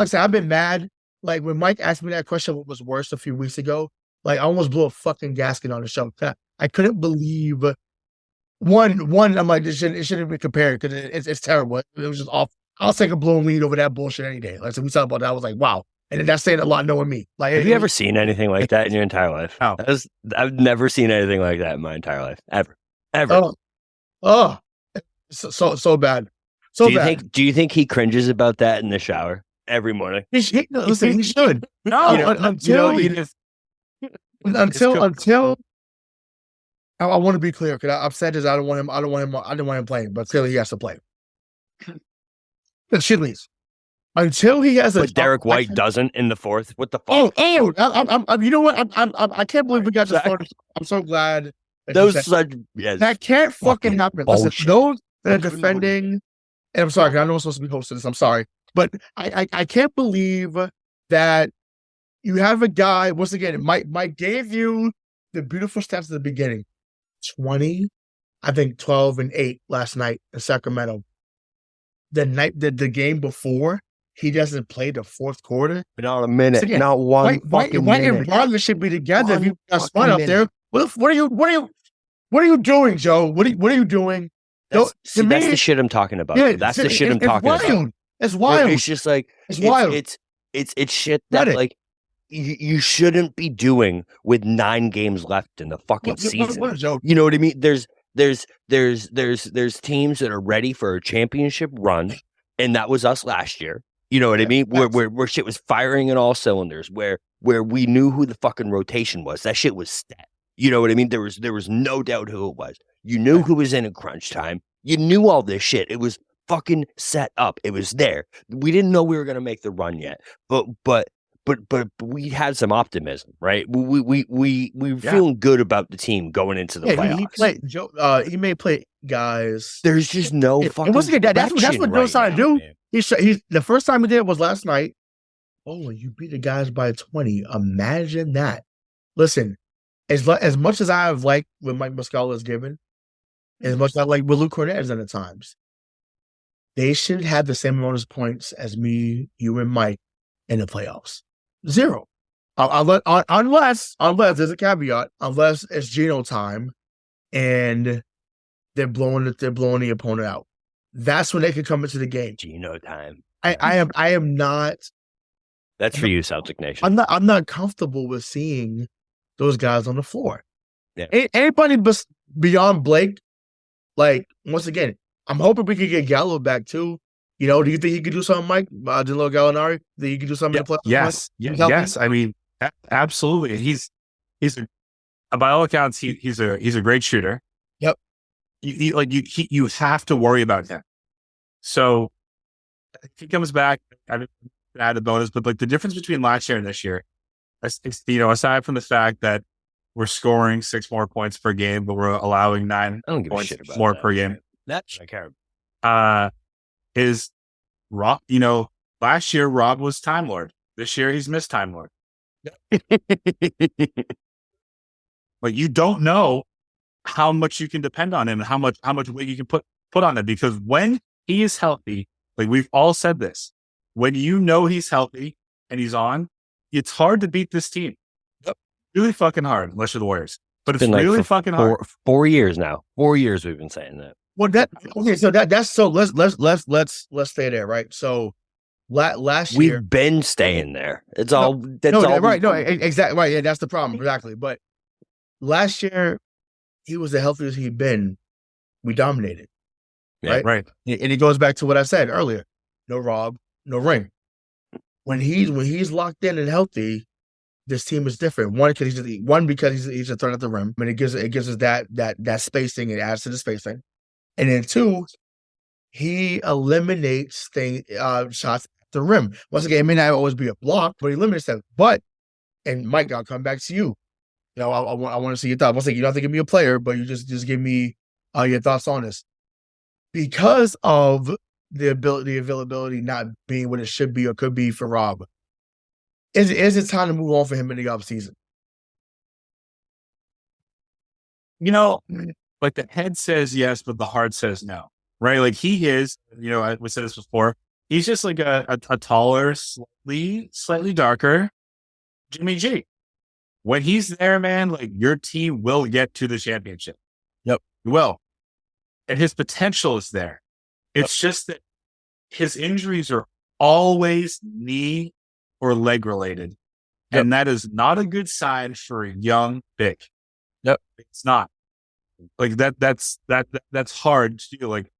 said, I've been mad. Like, when Mike asked me that question, what was worse a few weeks ago, like, I almost blew a fucking gasket on the show. I couldn't believe one. I'm like, it shouldn't be compared because it's terrible. It was just off. I'll take a blown lead over that bullshit any day. Like, so we talked about that. I was like, wow. And that's saying a lot knowing me. Like, have you ever seen anything like that in your entire life? Oh. I've never seen anything like that in my entire life. Ever. So bad. Do you think he cringes about that in the shower every morning? He should. No, until I want to be clear, because I've said this. I don't want him playing, but clearly he has to play. The Chili's. Until he has but Derrick White doesn't in the fourth. What the fuck? You know what? I can't believe we got this far. I'm so glad. That can't fucking happen. Listen, those that are defending, and I'm sorry, because I know I'm supposed to be hosting this. I'm sorry, but I can't believe that you have a guy. Once again, Mike gave you the beautiful stats at the beginning. 20, I think 12 and 8 last night in Sacramento. The game before, he doesn't play the fourth quarter. Not a minute. Again, not one. White and Broderick should be together. If you got spun up there, what are you doing, Joe? What are you doing? That's the shit I'm talking about. Yeah, that's the shit I'm talking about. It's wild. It's just like it's wild. It's shit that like you shouldn't be doing with 9 games left in the fucking season. You know what I mean? There's teams that are ready for a championship run, and that was us last year. You know what I mean? Where shit was firing in all cylinders, where we knew who the fucking rotation was. That shit was set. You know what I mean? There was no doubt who it was. You knew who was in crunch time. You knew all this shit. It was fucking set up. It was there. We didn't know we were gonna make the run yet, but we had some optimism, right? We feeling good about the team going into the playoffs. He may play guys. There's just no fucking. That's what Joe's trying to do. He's the first time he did it was last night. Oh, you beat the guys by 20. Imagine that. Listen, as much as I've liked what Mike Muscala has given, as much as I like what Luke Cornett has done at times, they should have the same amount of points as me, you, and Mike in the playoffs. 0. Unless there's a caveat, unless it's Geno time and they're blowing the opponent out. That's when they can come into the game. Geno time. I am not. That's for you, Celtic Nation. I'm not comfortable with seeing those guys on the floor. Yeah. Anybody beyond Blake, like, once again, I'm hoping we could get Gallo back too. You know, do you think he could do something, Mike? Danilo Gallinari? Do you think he could do something in the playoffs? Yes. I mean, absolutely. He's by all accounts, he's a great shooter. Yep. You have to worry about him. So if he comes back, I didn't add a bonus, but like the difference between last year and this year, aside from the fact that we're scoring 6 more points per game, but we're allowing 9 points more per game. That's I care. Is Rob? Last year Rob was Time Lord. This year he's missed Time Lord. Like, you don't know how much you can depend on him and how much weight you can put on him, because when he is healthy, like we've all said this, when you know he's healthy and he's on, it's hard to beat this team. Yep. Really fucking hard, unless you're the Warriors. But it's really fucking hard. 4 years now. 4 years we've been saying that. Well, let's stay there, right? So last year we've been staying there. It's exactly right. Yeah, that's the problem, exactly. But last year he was the healthiest he'd been. We dominated, right? And it goes back to what I said earlier: no Rob, no ring. When he's locked in and healthy, this team is different. Because he's a threat at the rim, and it gives us that spacing. It adds to the spacing. And then 2, he eliminates shots at the rim. Once again, it may not always be a block, but he eliminates them. And Mike, I'll come back to you. I want to see your thoughts. Once again, you don't have to give me a player, but you just give me your thoughts on this. Because of the availability not being what it should be or could be for Rob, is it time to move on for him in the offseason? Like, the head says yes, but the heart says no, right? Like, he is, we said this before, he's just like a taller, slightly darker Jimmy G. When he's there, man, like, your team will get to the championship. Yep. You will. And his potential is there. It's just that his injuries are always knee or leg related. Yep. And that is not a good sign for a young big. Yep. It's not. Like, that's hard to do. Like,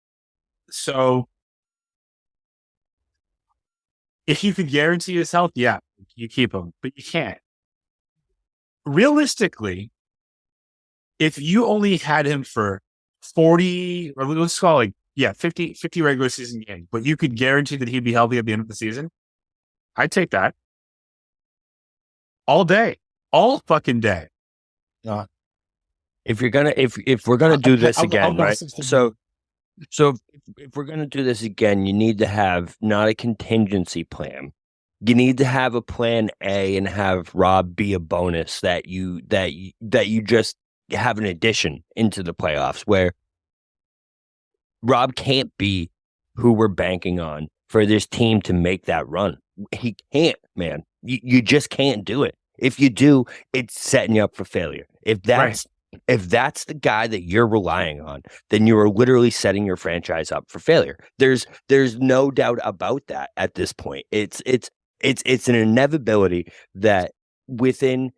so if you could guarantee his health, yeah, you keep him, but you can't. Realistically, if you only had him for 40, or let's call it 50 regular season games, but you could guarantee that he'd be healthy at the end of the season, I'd take that all day, all fucking day. If we're gonna do this again, right? So if we're gonna do this again, you need to have not a contingency plan. You need to have a plan A and have Rob be a bonus that you just have an addition into the playoffs, where Rob can't be who we're banking on for this team to make that run. He can't, man. You just can't do it. If you do, it's setting you up for failure. If that's the guy that you're relying on, then you are literally setting your franchise up for failure. There's no doubt about that at this point. It's an inevitability that within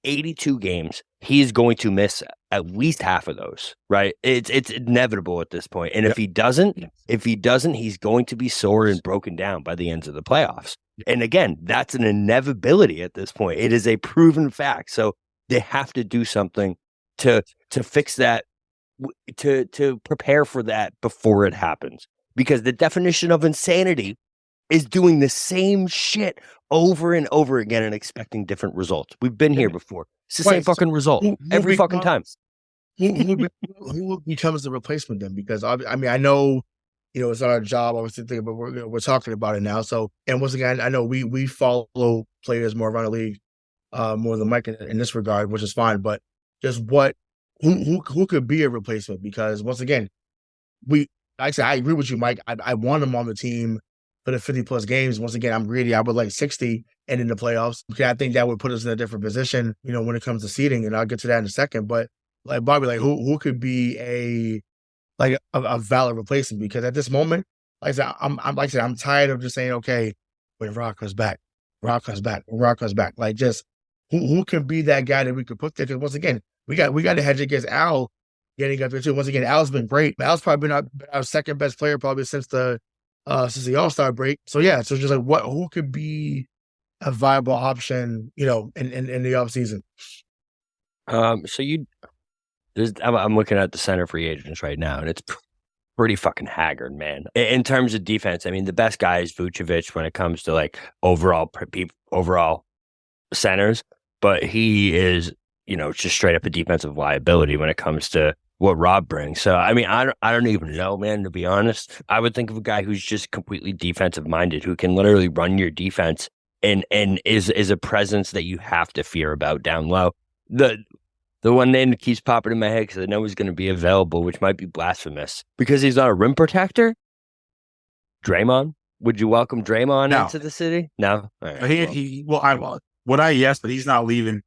82 games, he's going to miss at least half of those, right? It's inevitable at this point. And if he doesn't, he's going to be sore and broken down by the end of the playoffs. And again, that's an inevitability at this point. It is a proven fact. So they have to do something to fix that, to prepare for that before it happens. Because the definition of insanity is doing the same shit over and over again and expecting different results. We've been here before. It's the same fucking result every fucking time. Who becomes the replacement then? Because I know, it's not our job, obviously, but we're talking about it now. So, and once again, I know we follow players more around the league, more than Mike in this regard, which is fine. But just who could be a replacement? Because once again, I said, I agree with you, Mike. I want him on the team for the 50-plus games. Once again, I'm greedy. I would like 60 and in the playoffs. Okay, I think that would put us in a different position, when it comes to seeding, and I'll get to that in a second. But like Bobby, like who could be a valid replacement? Because at this moment, like I said, I'm tired of just saying, okay, when Rock comes back. Like just who can be that guy that we could put there? Because once again, we got to hedge against Al getting up there too. Once again, Al's been great. Al's probably been our second best player probably since the All-Star break. So yeah, so just like who could be a viable option, in the offseason? I'm looking at the center free agents right now, and it's pretty fucking haggard, man. In terms of defense, I mean, the best guy is Vucevic when it comes to like overall centers, but he is, just straight up a defensive liability when it comes to what Rob brings. So, I mean, I don't even know, man, to be honest. I would think of a guy who's just completely defensive minded, who can literally run your defense and is a presence that you have to fear about down low. The one name that keeps popping in my head because I know he's going to be available, which might be blasphemous, because he's not a rim protector. Draymond? Would you welcome Draymond into the city? No? All right, yes, but he's not leaving.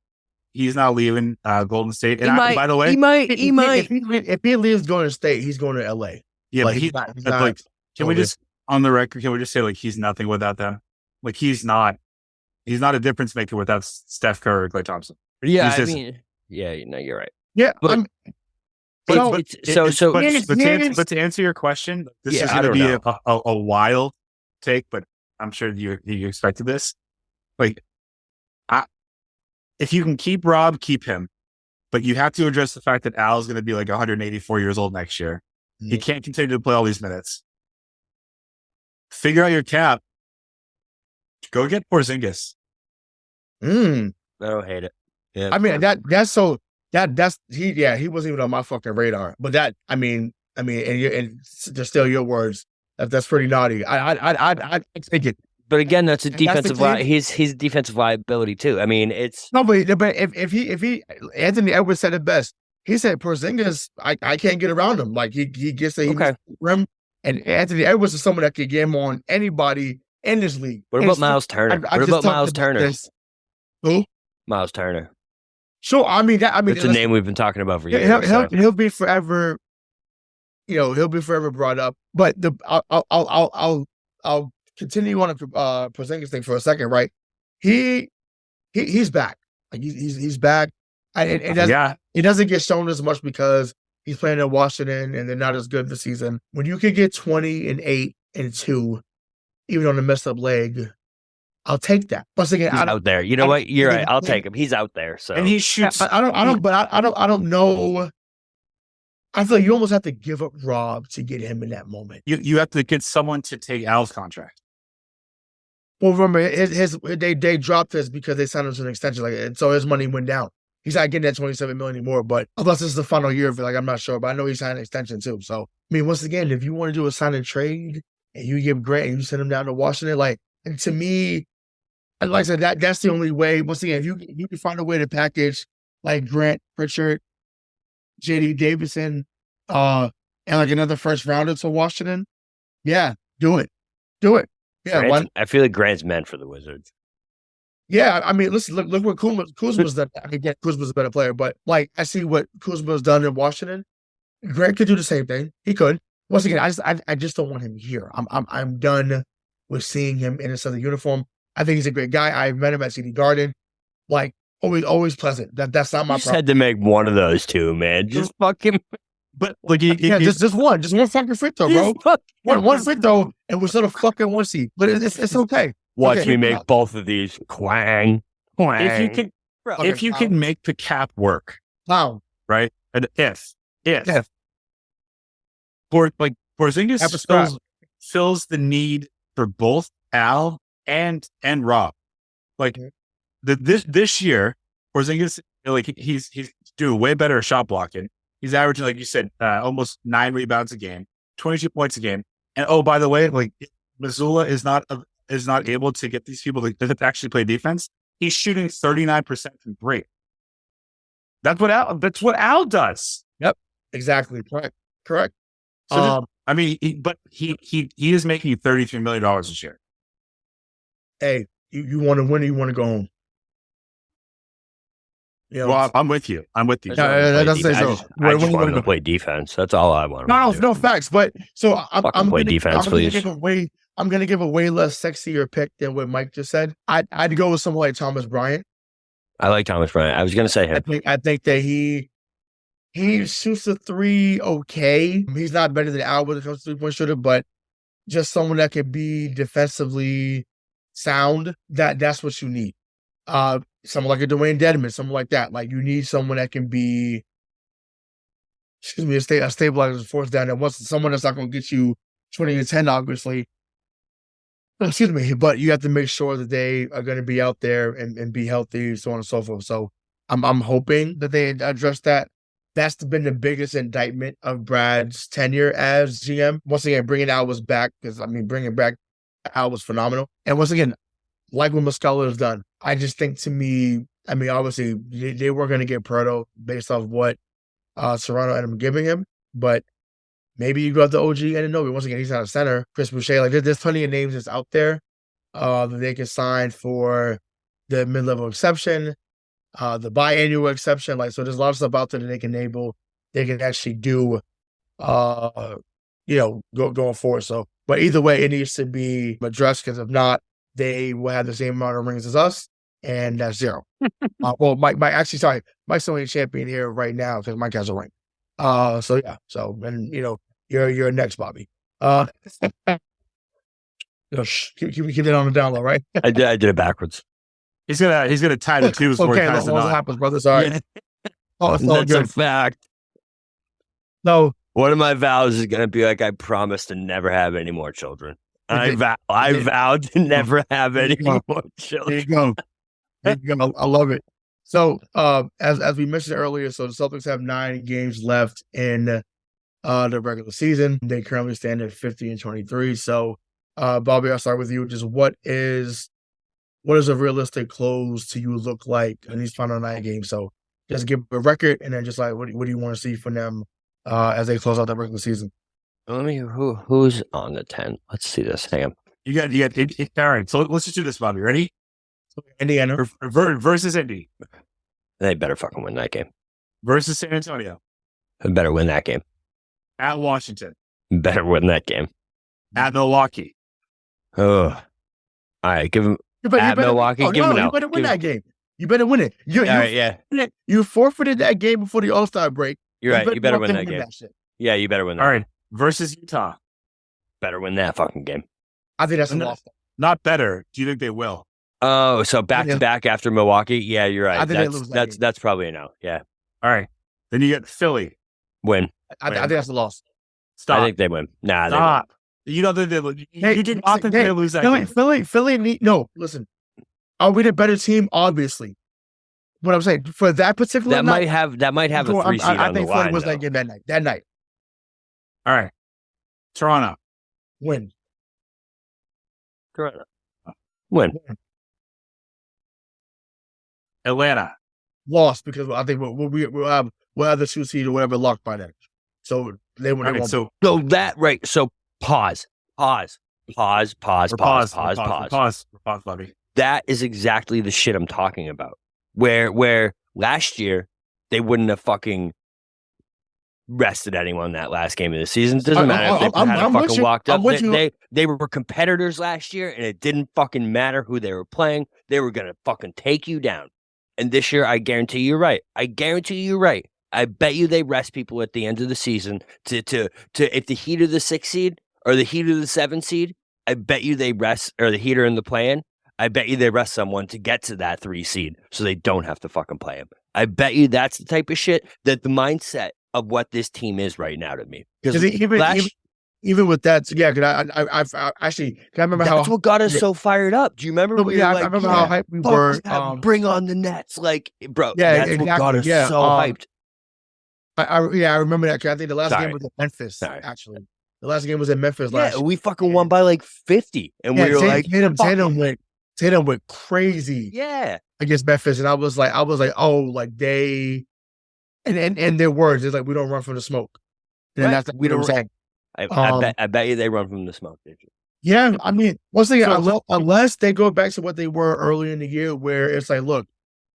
He's not leaving Golden State. And by the way, he might. If he leaves Golden State, he's going to LA. Yeah, like, but he's not. Like, can we just, on the record, can we just say like he's nothing without them? Like he's not a difference maker without Steph Curry or Klay Thompson. Yeah, you're right. Yeah, but to answer your question, this is going to be a wild take, but I'm sure you expected this. Like, if you can keep Rob, keep him, but you have to address the fact that Al is going to be like 184 years old next year. Mm-hmm. He can't continue to play all these minutes. Figure out your cap. Go get Porzingis. I don't hate it. Yeah. I mean, he wasn't even on my fucking radar. But that, I mean, and to steal your words, that's pretty naughty. I'd take it. But again, that's a defensive he's defensive liability too. I mean, it's no, but if he Anthony Edwards said it best. He said Porzingis, I can't get around him. Like he gets a rim, and Anthony Edwards is someone that could get him on anybody in this league. What about Miles Turner? What about Miles Turner? Who? Miles Turner. Sure, it's a name we've been talking about for years. He'll be forever, he'll be forever brought up. But I'll continue on the Porzingis thing for a second, right? He's back. Like he's back. It doesn't get shown as much because he's playing in Washington and they're not as good this season. When you can get 20 and 8 and 2, even on a messed up leg, I'll take that. Once again, he's out there. You know what? You're right. I'll take him. He's out there. So and he shoots. I don't know. I feel like you almost have to give up Rob to get him in that moment. You have to get someone to take Al's contract. Well, remember they dropped his because they signed him to an extension, and so his money went down. He's not getting that $27 million anymore, but unless this is the final year of it, I'm not sure. But I know he signed an extension too. So I mean, once again, if you want to do a sign and trade and you give Grant and you send him down to Washington, and to me, like I said, that's the only way. Once again, if you can find a way to package like Grant, Pritchard, J.D. Davison, and like another first rounder to Washington, yeah, do it. Yeah, I feel like Grant's meant for the Wizards. Yeah, I mean, listen, look what Kuzma's done. I mean, Kuzma's a better player, but I see what Kuzma's done in Washington. Grant could do the same thing. He could. Once again, I just don't want him here. I'm done with seeing him in a Southern uniform. I think he's a great guy. I met him at CD Garden. Always pleasant. That's not my problem. Just had to make one of those two, man. Just fuck him. But just one fucking free throw, bro. One free throw, and we're sort of fucking one seed. But it's okay. Watch me make both of these. Quang. If you can make the cap work, right? And if Porzingis fills the need for both Al and Rob. This year, Porzingis he's doing way better at shot blocking. He's averaging, like you said, almost 9 rebounds a game, 22 points a game. And oh, by the way, Mazzulla is not able to get these people to actually play defense. He's shooting 39% from three. That's what Al does. Yep, exactly. Correct. So I mean, he is making $33 million this year. Hey, you want to win or you want to go home? You know, Well, I'm with you. I'm with you. I just want him to play defense. That's all I want. No facts. But so I'm play gonna, defense, please. I'm gonna give a way less sexier pick than what Mike just said. I'd go with someone like Thomas Bryant. I like Thomas Bryant. I was gonna say him. I think that he shoots the three okay. He's not better than Al when it comes to 3-point shooter, but just someone that can be defensively sound. That's what you need. Someone like a Dwayne Dedman, someone like that. Like you need someone that can be, a stabilizer force down there. Once someone that's not going to get you 20 and 10, obviously. But you have to make sure that they are going to be out there and be healthy, so on and so forth. So I'm hoping that they address that. That's been the biggest indictment of Brad's tenure as GM. Once again, bringing Al was back because bringing back Al was phenomenal. And once again, like what Mazzulla has done, I just think obviously they were going to get Proto based off what Toronto ended up giving him, but maybe you got the OG Anunoby. Once again, he's not a center. Chris Boucher, like there's plenty of names that's out there that they can sign for the mid-level exception, the biannual exception. Like so, there's a lot of stuff out there that they can actually do, going forward. So, but either way, it needs to be addressed because if not, they will have the same amount of rings as us, and that's 0. Mike's only a champion here right now because Mike has a ring. You're next, Bobby. Keep that on the down low, right? I did it backwards. He's gonna tie the twos. Okay, what happens, brother? Sorry. That's a fact. No. One of my vows is gonna be like I promise to never have any more children. I vowed to never have any more children. There you go. I love it. So, as we mentioned earlier, so the Celtics have 9 games left in the regular season. They currently stand at 50-23. So, Bobby, I'll start with you. Just what is a realistic close to you look like in these final 9 games? So, just give a record, and then just like what do you want to see from them as they close out the regular season? Let me who's on the 10. Let's see this. Hang on. You got all right. So let's just do this, Bobby. Ready? Indiana versus Indy. They better fucking win that game. Versus San Antonio. They better win that game. At Washington. Better win that game. At Milwaukee. Oh, all right. Give them Milwaukee. Give them You better win that game. You better win it. You forfeited that game before the All-Star break. You're right. You better win that game. Yeah, you better win that. All right. Versus Utah. Better win that fucking game. I think that's a loss. Not better. Do you think they will? Oh, so back to back after Milwaukee? Yeah, you're right. I think they lose that's probably a no. Yeah. All right. Then you get Philly. Win. I think that's a loss. Stop. I think they win. Nah, stop. You know you did not think they lose that game. Philly. No, listen. Are we the better team? Obviously. What I'm saying for that particular that night, might have a 3 seed on the line. I think Philly was that game that night. All right. Toronto. Win. Toronto. Win. Atlanta. Lost because I think we'll have the 2 seed or whatever locked by then. So they won't. Right, so pause, Bobby. That is exactly the shit I'm talking about. Where last year they wouldn't have fucking rested anyone that last game of the season. Doesn't matter if they had fucking walked up. They were competitors last year, and it didn't fucking matter who they were playing. They were gonna fucking take you down. And this year, I guarantee you're right. I bet you they rest people at the end of the season to if the Heat are the 6 seed or the Heat are the 7 seed. I bet you they rest, or the Heat are in the play-in. I bet you they rest someone to get to that 3 seed so they don't have to fucking play him. I bet you that's the type of shit that the mindset of what this team is right now to me. Because even with that, yeah, because I actually remember that's what got us so fired up. Do you remember? I remember how hyped we were. Bring on the Nets, like, bro. Yeah, that's what got us so hyped. I remember that. I think the last game was in Memphis. Actually, the last game was in Memphis last year. We fucking won by like 50, and we were like, Tatum went crazy. Yeah, against Memphis, and I was like, oh, like they, and their words is like, we don't run from the smoke. And that's what I'm saying. I bet you they run from the smoke ditch. Yeah, I mean, once again, unless they go back to what they were early in the year, where it's like, look,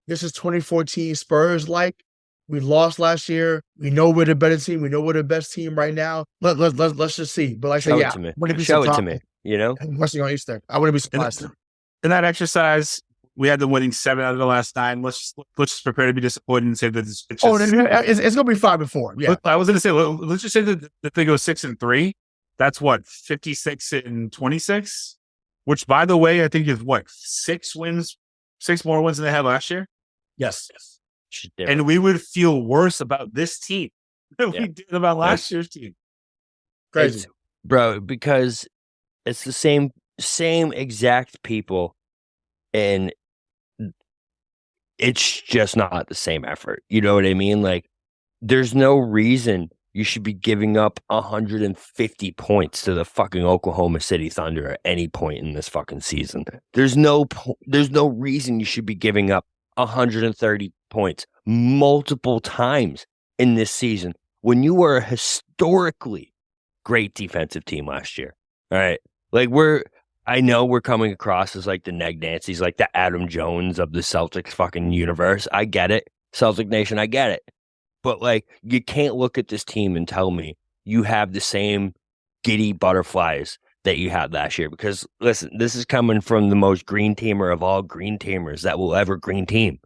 this is 2014 Spurs. Like, we lost last year. We know we're the better team. We know we're the best team right now. Let's just see. But like I said, yeah, show it to me. You know, What's on Easter? I wouldn't be surprised. In that exercise, we had them winning 7 out of the last 9. Let's just prepare to be disappointed and say that it's just, it's going to be 5-4. Yeah, I was going to say, let's just say that they go 6-3. That's what, 56-26, which, by the way, I think is what, 6 more wins than they had last year. Yes. And we would feel worse about this team than we did about last year's team. Crazy, bro, because it's the same exact people, and it's just not the same effort. You know what I mean? Like, there's no reason you should be giving up 150 points to the fucking Oklahoma City Thunder at any point in this fucking season. There's no reason you should be giving up 130 points multiple times in this season when you were a historically great defensive team last year. All right. Like, I know we're coming across as like the Neg Nancys, like the Adam Jones of the Celtics fucking universe. I get it. Celtic Nation, I get it. But, like, you can't look at this team and tell me you have the same giddy butterflies that you had last year. Because, listen, this is coming from the most green teamer of all green teamers that will ever green team.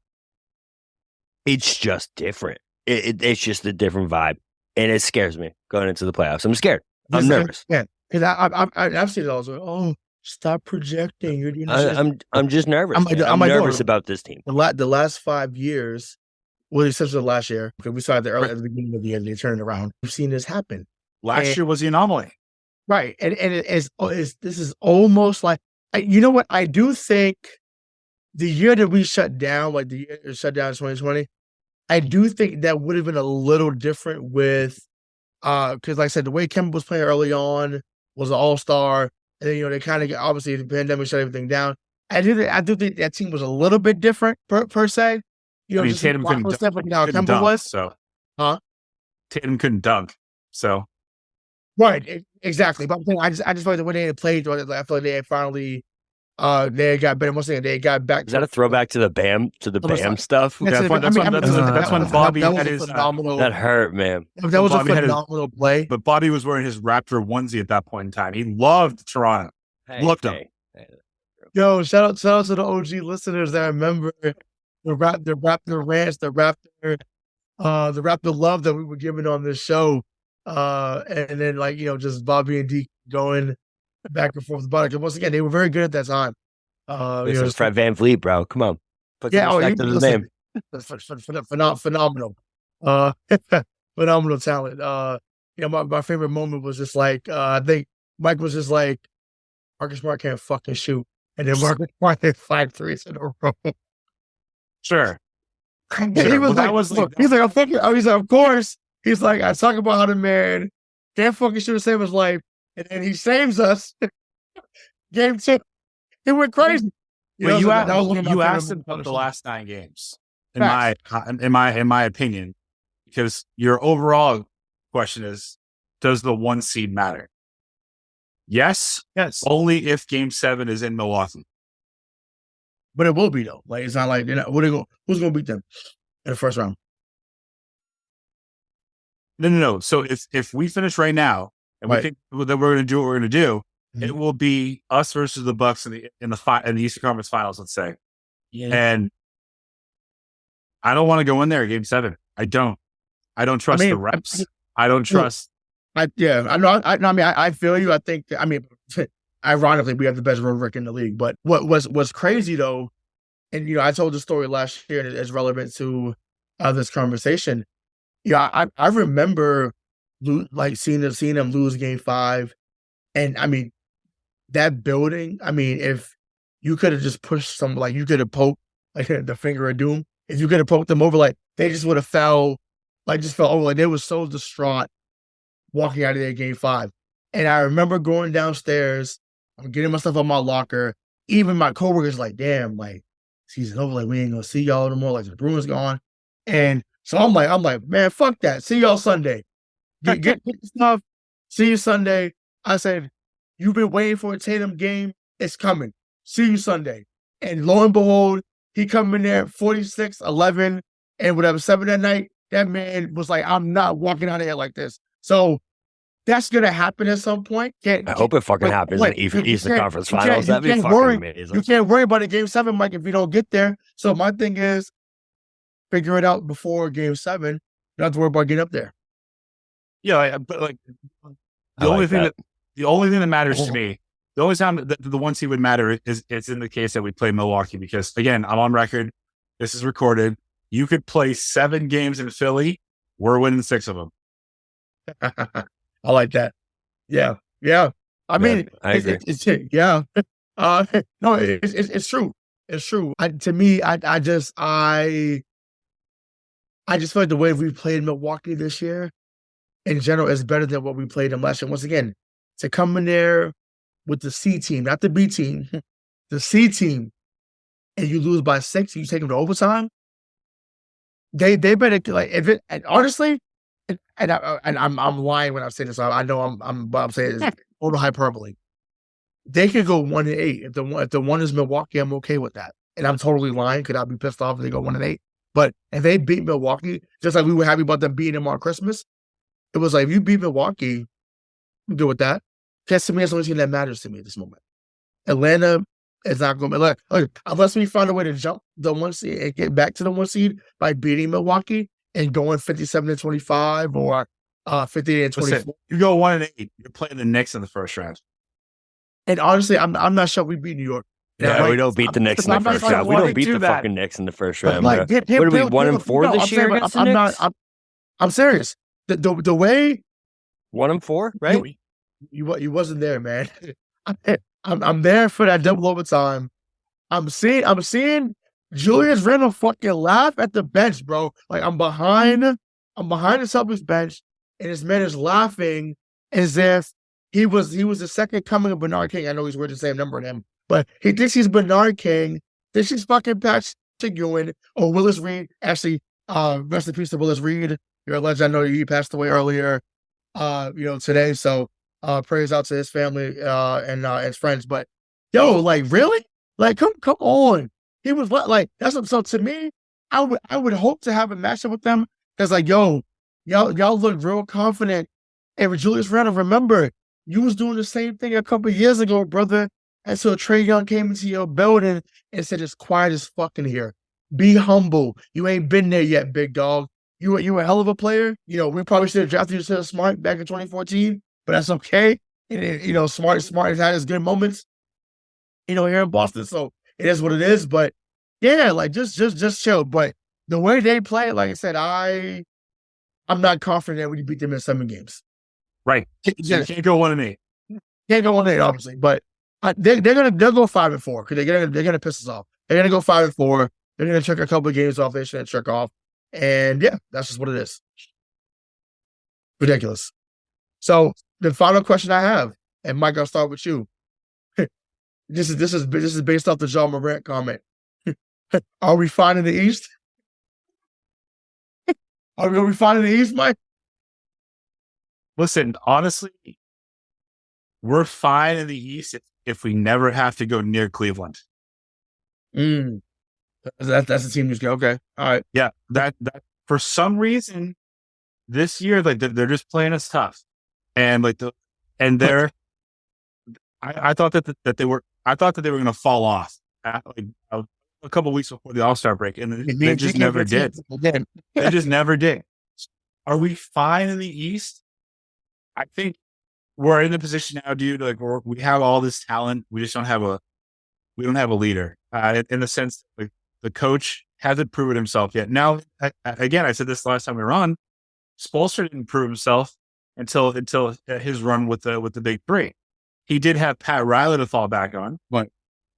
It's just different. It's just a different vibe. And it scares me going into the playoffs. I'm scared. I'm nervous. Yeah, because I've seen it also. Oh, stop projecting. I'm just nervous. I'm nervous about this team. The last 5 years, well, essentially last year, because we saw it at the beginning of the year, they turned it around. We've seen this happen. Last year was the anomaly. Right. And this is almost like, you know what? I do think the year that we shut down, like the year shut down in 2020, I do think that would have been a little different with, because like I said, the way Kemba was playing early on was an all-star. And then, they kind of, obviously, the pandemic shut everything down. I do think that team was a little bit different per se. Tatum couldn't dunk, so. Huh? Tatum couldn't dunk, so. Right, exactly. But I just feel like the way they had played, I feel like they had finally, they got better. Once again, they got back. Is that a throwback to the Bam stuff? That's when Bobby had his phenomenal. That hurt, man. That was a phenomenal play. But Bobby was wearing his Raptor onesie at that point in time. He loved Toronto. Loved him. Yo, shout out to the OG listeners that remember the Raptor rants, the Raptor love that we were giving on this show. And then just Bobby and D going back and forth about it. Because once again, they were very good at that time. This is Fred VanVleet, bro. Come on. Put some respect to the name. Phenomenal. Phenomenal talent. My favorite moment was just like, I think Mike was just like, Marcus Smart can't fucking shoot. And then Marcus Smart hit 5 threes in a row. Sure. He was he's like, I'm fucking, he's like, of course. He's like, I talk about how the man can't fucking shoot to save his life. And then he saves us. Game 2. It went crazy. You asked him about the last 9 games, in my opinion, because your overall question is, does the 1 seed matter? Yes. Only if Game 7 is in Milwaukee. But it will be though. Like, it's not like who's going to beat them in the first round? No. So if we finish right now and we think that we're going to do what we're going to do, it will be us versus the Bucks in the Eastern Conference Finals, let's say. Yeah. And I don't want to go in there Game 7. I don't trust the reps. I don't trust. I feel you. I think. Ironically, we have the best road record in the league. But what's crazy though, and I told the story last year, and it's relevant to this conversation. I remember seeing them lose Game 5, and that building. If you could have just pushed some, you could have poked the finger of doom. If you could have poked them over, they just would have fell over. They were so distraught walking out of there Game 5. And I remember going downstairs, I'm getting my stuff out my locker. Even my coworkers damn, season over, we ain't gonna see y'all no more. The Bruins gone. And so I'm like, man, fuck that. See y'all Sunday. Get the stuff. See you Sunday. I said, you've been waiting for a Tatum game. It's coming. See you Sunday. And lo and behold, he come in there 46, 11, and whatever, 7 that night. That man was like, I'm not walking out of here like this. So that's going to happen at some point. I hope it fucking happens in the Eastern Conference Finals. That'd be fucking amazing. You can't worry about a Game 7, Mike, if you don't get there. So my thing is, figure it out before Game 7. You don't have to worry about getting up there. Yeah, but like the only thing that matters to me, the only time that the 1 seed would matter is it's in the case that we play Milwaukee, because again, I'm on record. This is recorded. You could play 7 games in Philly. We're winning 6 of them. I like that. Yeah. I mean, I agree. Yeah. No, it's true. It's true. I just feel like the way we played Milwaukee this year, in general, is better than what we played them last year. Once again, to come in there with the C team, not the B team, the C team, and you lose by 6, you take them to overtime. They better, like, if it, and honestly, and I'm lying when I say this. I know I'm saying it's total hyperbole. They could go 1-8. If the one is Milwaukee, I'm okay with that. And I'm totally lying because I'd be pissed off if they go 1-8. But if they beat Milwaukee, just like we were happy about them beating them on Christmas, it was like, if you beat Milwaukee, I'm good with that. Because to me, that's the only thing that matters to me at this moment. Atlanta is not going to be like, unless we find a way to jump the 1 seed and get back to the 1 seed by beating Milwaukee and going 57-25 or 58-24. Listen, you go 1-8, you're playing the Knicks in the first round. And honestly, I'm not sure we beat New York. Yeah, like, we don't beat the Knicks in the first round. We don't beat the fucking Knicks in the first round. Like, what are we, 1-4 this year against the Knicks? I'm serious. The way 1-4, right? You wasn't there, man. I'm there for that double overtime. I'm seeing Julius Randle fucking laugh at the bench, bro. Like, I'm behind the Celtics bench, and this man is laughing as if he was the second coming of Bernard King. I know he's wearing the same number than him, but he thinks he's Bernard King. This is fucking Patrick Ewing or Willis Reed. Actually, rest in peace to Willis Reed. You're a legend. I know he passed away earlier, today. So prayers out to his family and his friends. But yo, like, really? Like, come on. He was like, that's what. So to me, I would hope to have a matchup with them. Because like, y'all look real confident. And with Julius Randle, remember, you was doing the same thing a couple of years ago, brother. And so Trae Young came into your building and said, it's quiet as fuck in here. Be humble. You ain't been there yet, big dog. You a hell of a player. We probably should have drafted you to Smart back in 2014, but that's okay. And, Smart has had his good moments, here in Boston. So it is what it is. But yeah, like, just chill. But the way they play, like I said, I'm not confident that we beat them in 7 games. Right. You can't go 1-8. Can't go 1-8, obviously. But they'll go 5-4 because they're gonna piss us off. They're gonna go 5-4. They're gonna check a couple of games off they shouldn't check off. And yeah, that's just what it is. Ridiculous. So the final question I have, and Mike, I'll start with you. This is based off the John Morant comment. Are we fine in the East? Are we fine in the East, Mike? Listen, honestly, we're fine in the East if we never have to go near Cleveland. That's the team just go. Okay. All right. Yeah. That for some reason this year, like, they're just playing us tough. And like I thought that they were going to fall off a couple of weeks before the All-Star break, and they just never did. They just never did. Are we fine in the East? I think we're in the position now, dude. Like, we have all this talent. We just don't have a leader. In the sense, like, the coach hasn't proven himself yet. Now, again, I said this last time we were on. Spoelstra didn't prove himself until his run with the big three. He did have Pat Riley to fall back on, but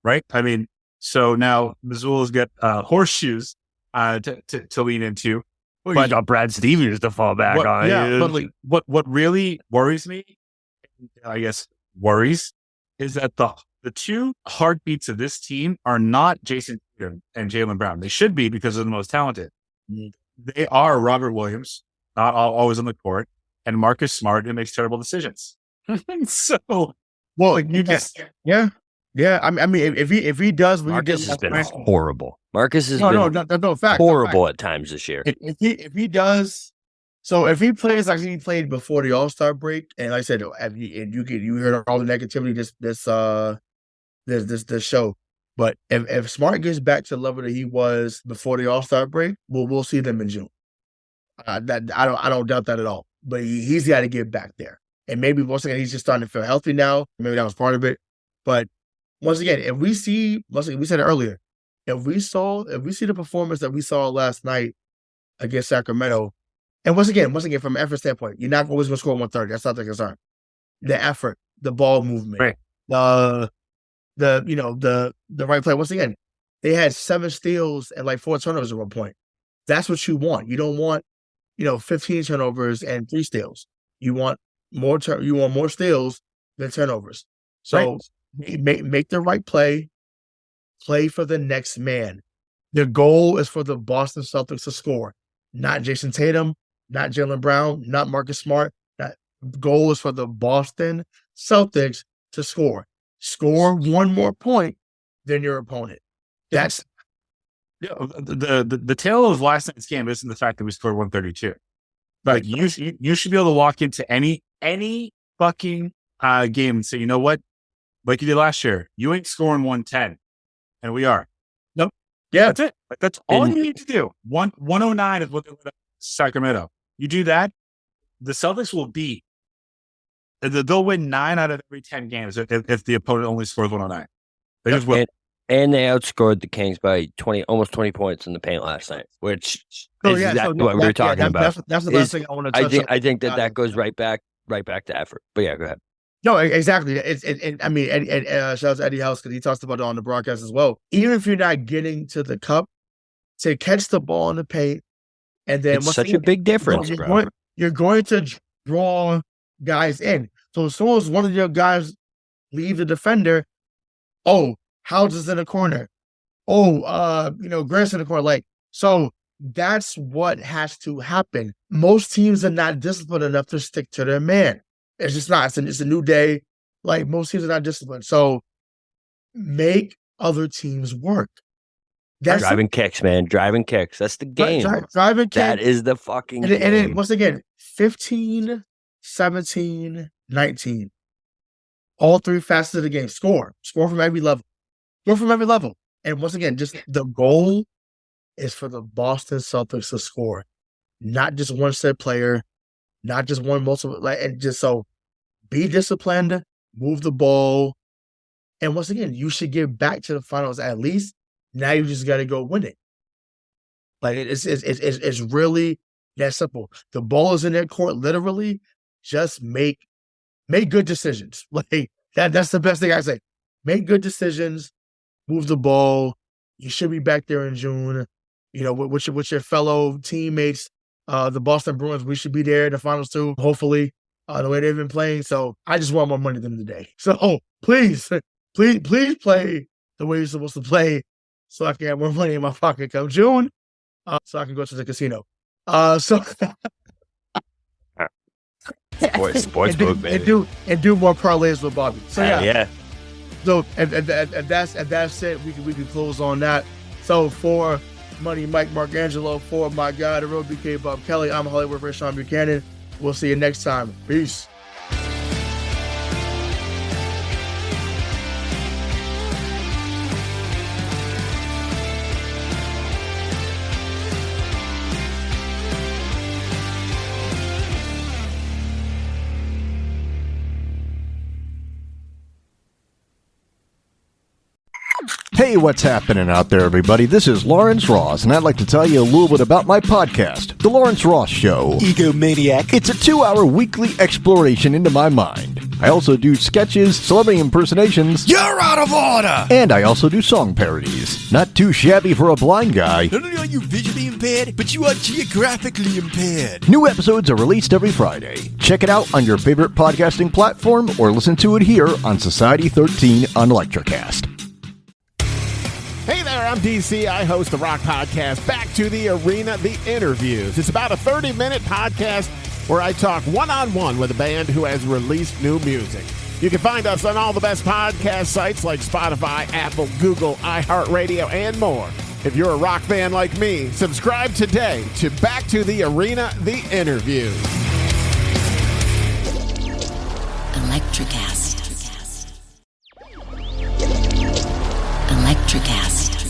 right. I mean, so now Mazzulla's got horseshoes to lean into. Well, but you got Brad Stevens to fall back on. Yeah, but like, what really worries me, I guess, is that the two heartbeats of this team are not Jayson Tatum and Jaylen Brown. They should be because they're the most talented. They are Robert Williams, not always on the court, and Marcus Smart, who makes terrible decisions. So, well, you just yeah. I mean, if he does, Marcus has been horrible. Marcus has been fact, horrible at times this year. If he does, so if he plays like he played before the All-Star break, and like I said, you heard all the negativity this show, but if Smart gets back to the level that he was before the All-Star break, we'll see them in June. I don't doubt that at all. But he's got to get back there, and maybe once again he's just starting to feel healthy now. Maybe that was part of it, but once again, if we see, we said it earlier, if we see the performance that we saw last night against Sacramento, and once again, from an effort standpoint, you're not always going to score 130. That's not the concern. The effort, the ball movement, right. the right play. Once again, they had 7 steals and like 4 turnovers at one point. That's what you want. You don't want 15 turnovers and 3 steals. You want more steals than turnovers. So. Right. Make the right play for the next man. The goal is for the Boston Celtics to score, not Jayson Tatum, not Jaylen Brown, not Marcus Smart. The goal is for the Boston Celtics to score. Score 1 more point than your opponent. That's the tale of last night's game isn't the fact that we scored 132. Like you should be able to walk into any fucking game and say, you know what? Like you did last year, you ain't scoring 110, and we are. Nope. Yeah, that's it. Like, that's all you need to do. 109 is what they let Sacramento. You do that, the Celtics will beat. They'll win 9 out of every 10 games if the opponent only scores 109. They just will. And they outscored the Kings by almost 20 points in the paint last night, which is exactly what we were talking about. That's the last thing I want to touch on. I think that goes right back to effort. But yeah, go ahead. No, exactly. Shout out to Eddie House because he talks about it on the broadcast as well. Even if you're not getting to the cup, to catch the ball in the paint, and then it's such a big difference, bro. You're going to draw guys in. So as soon as one of your guys leave the defender, House is in the corner. Grant's in the corner. Like, so that's what has to happen. Most teams are not disciplined enough to stick to their man. It's just not. It's a new day. Like, most teams are not disciplined. So make other teams work. That's driving kicks, man. Driving kicks. That's the game. Driving kicks. That is the fucking game. And then, once again, 15, 17, 19. All 3 facets of the game. Score from every level. And once again, just the goal is for the Boston Celtics to score. Not just one set player. Not just one multiple, and just so be disciplined, move the ball, and once again, you should get back to the finals at least. Now you just got to go win it. Like it's really that simple. The ball is in their court, literally. Just make good decisions. Like that's the best thing I say. Make good decisions, move the ball. You should be back there in June. With your fellow teammates. The Boston Bruins, we should be there in the finals too, hopefully, the way they've been playing. So I just want more money than today. So please play the way you're supposed to play so I can have more money in my pocket come June, so I can go to the casino. Sports book, baby. And do more parlays with Bobby. So yeah. So and that's it. We can close on that. So for Money Mike Marcangelo, for my guy, the real BK Bob Kelly, I'm Hollywood Ray Sean Buchanan. We'll see you next time. Peace. Hey, what's happening out there, everybody? This is Lawrence Ross, and I'd like to tell you a little bit about my podcast, The Lawrence Ross Show. Egomaniac. It's a 2-hour weekly exploration into my mind. I also do sketches, celebrity impersonations. You're out of order! And I also do song parodies. Not too shabby for a blind guy. Not only are you visually impaired, but you are geographically impaired. New episodes are released every Friday. Check it out on your favorite podcasting platform or listen to it here on Society 13 on Electrocast. Hey there, I'm DC. I host the rock podcast, Back to the Arena, The Interviews. It's about a 30-minute podcast where I talk one-on-one with a band who has released new music. You can find us on all the best podcast sites like Spotify, Apple, Google, iHeartRadio, and more. If you're a rock fan like me, subscribe today to Back to the Arena, The Interview. Electricast. Electricast.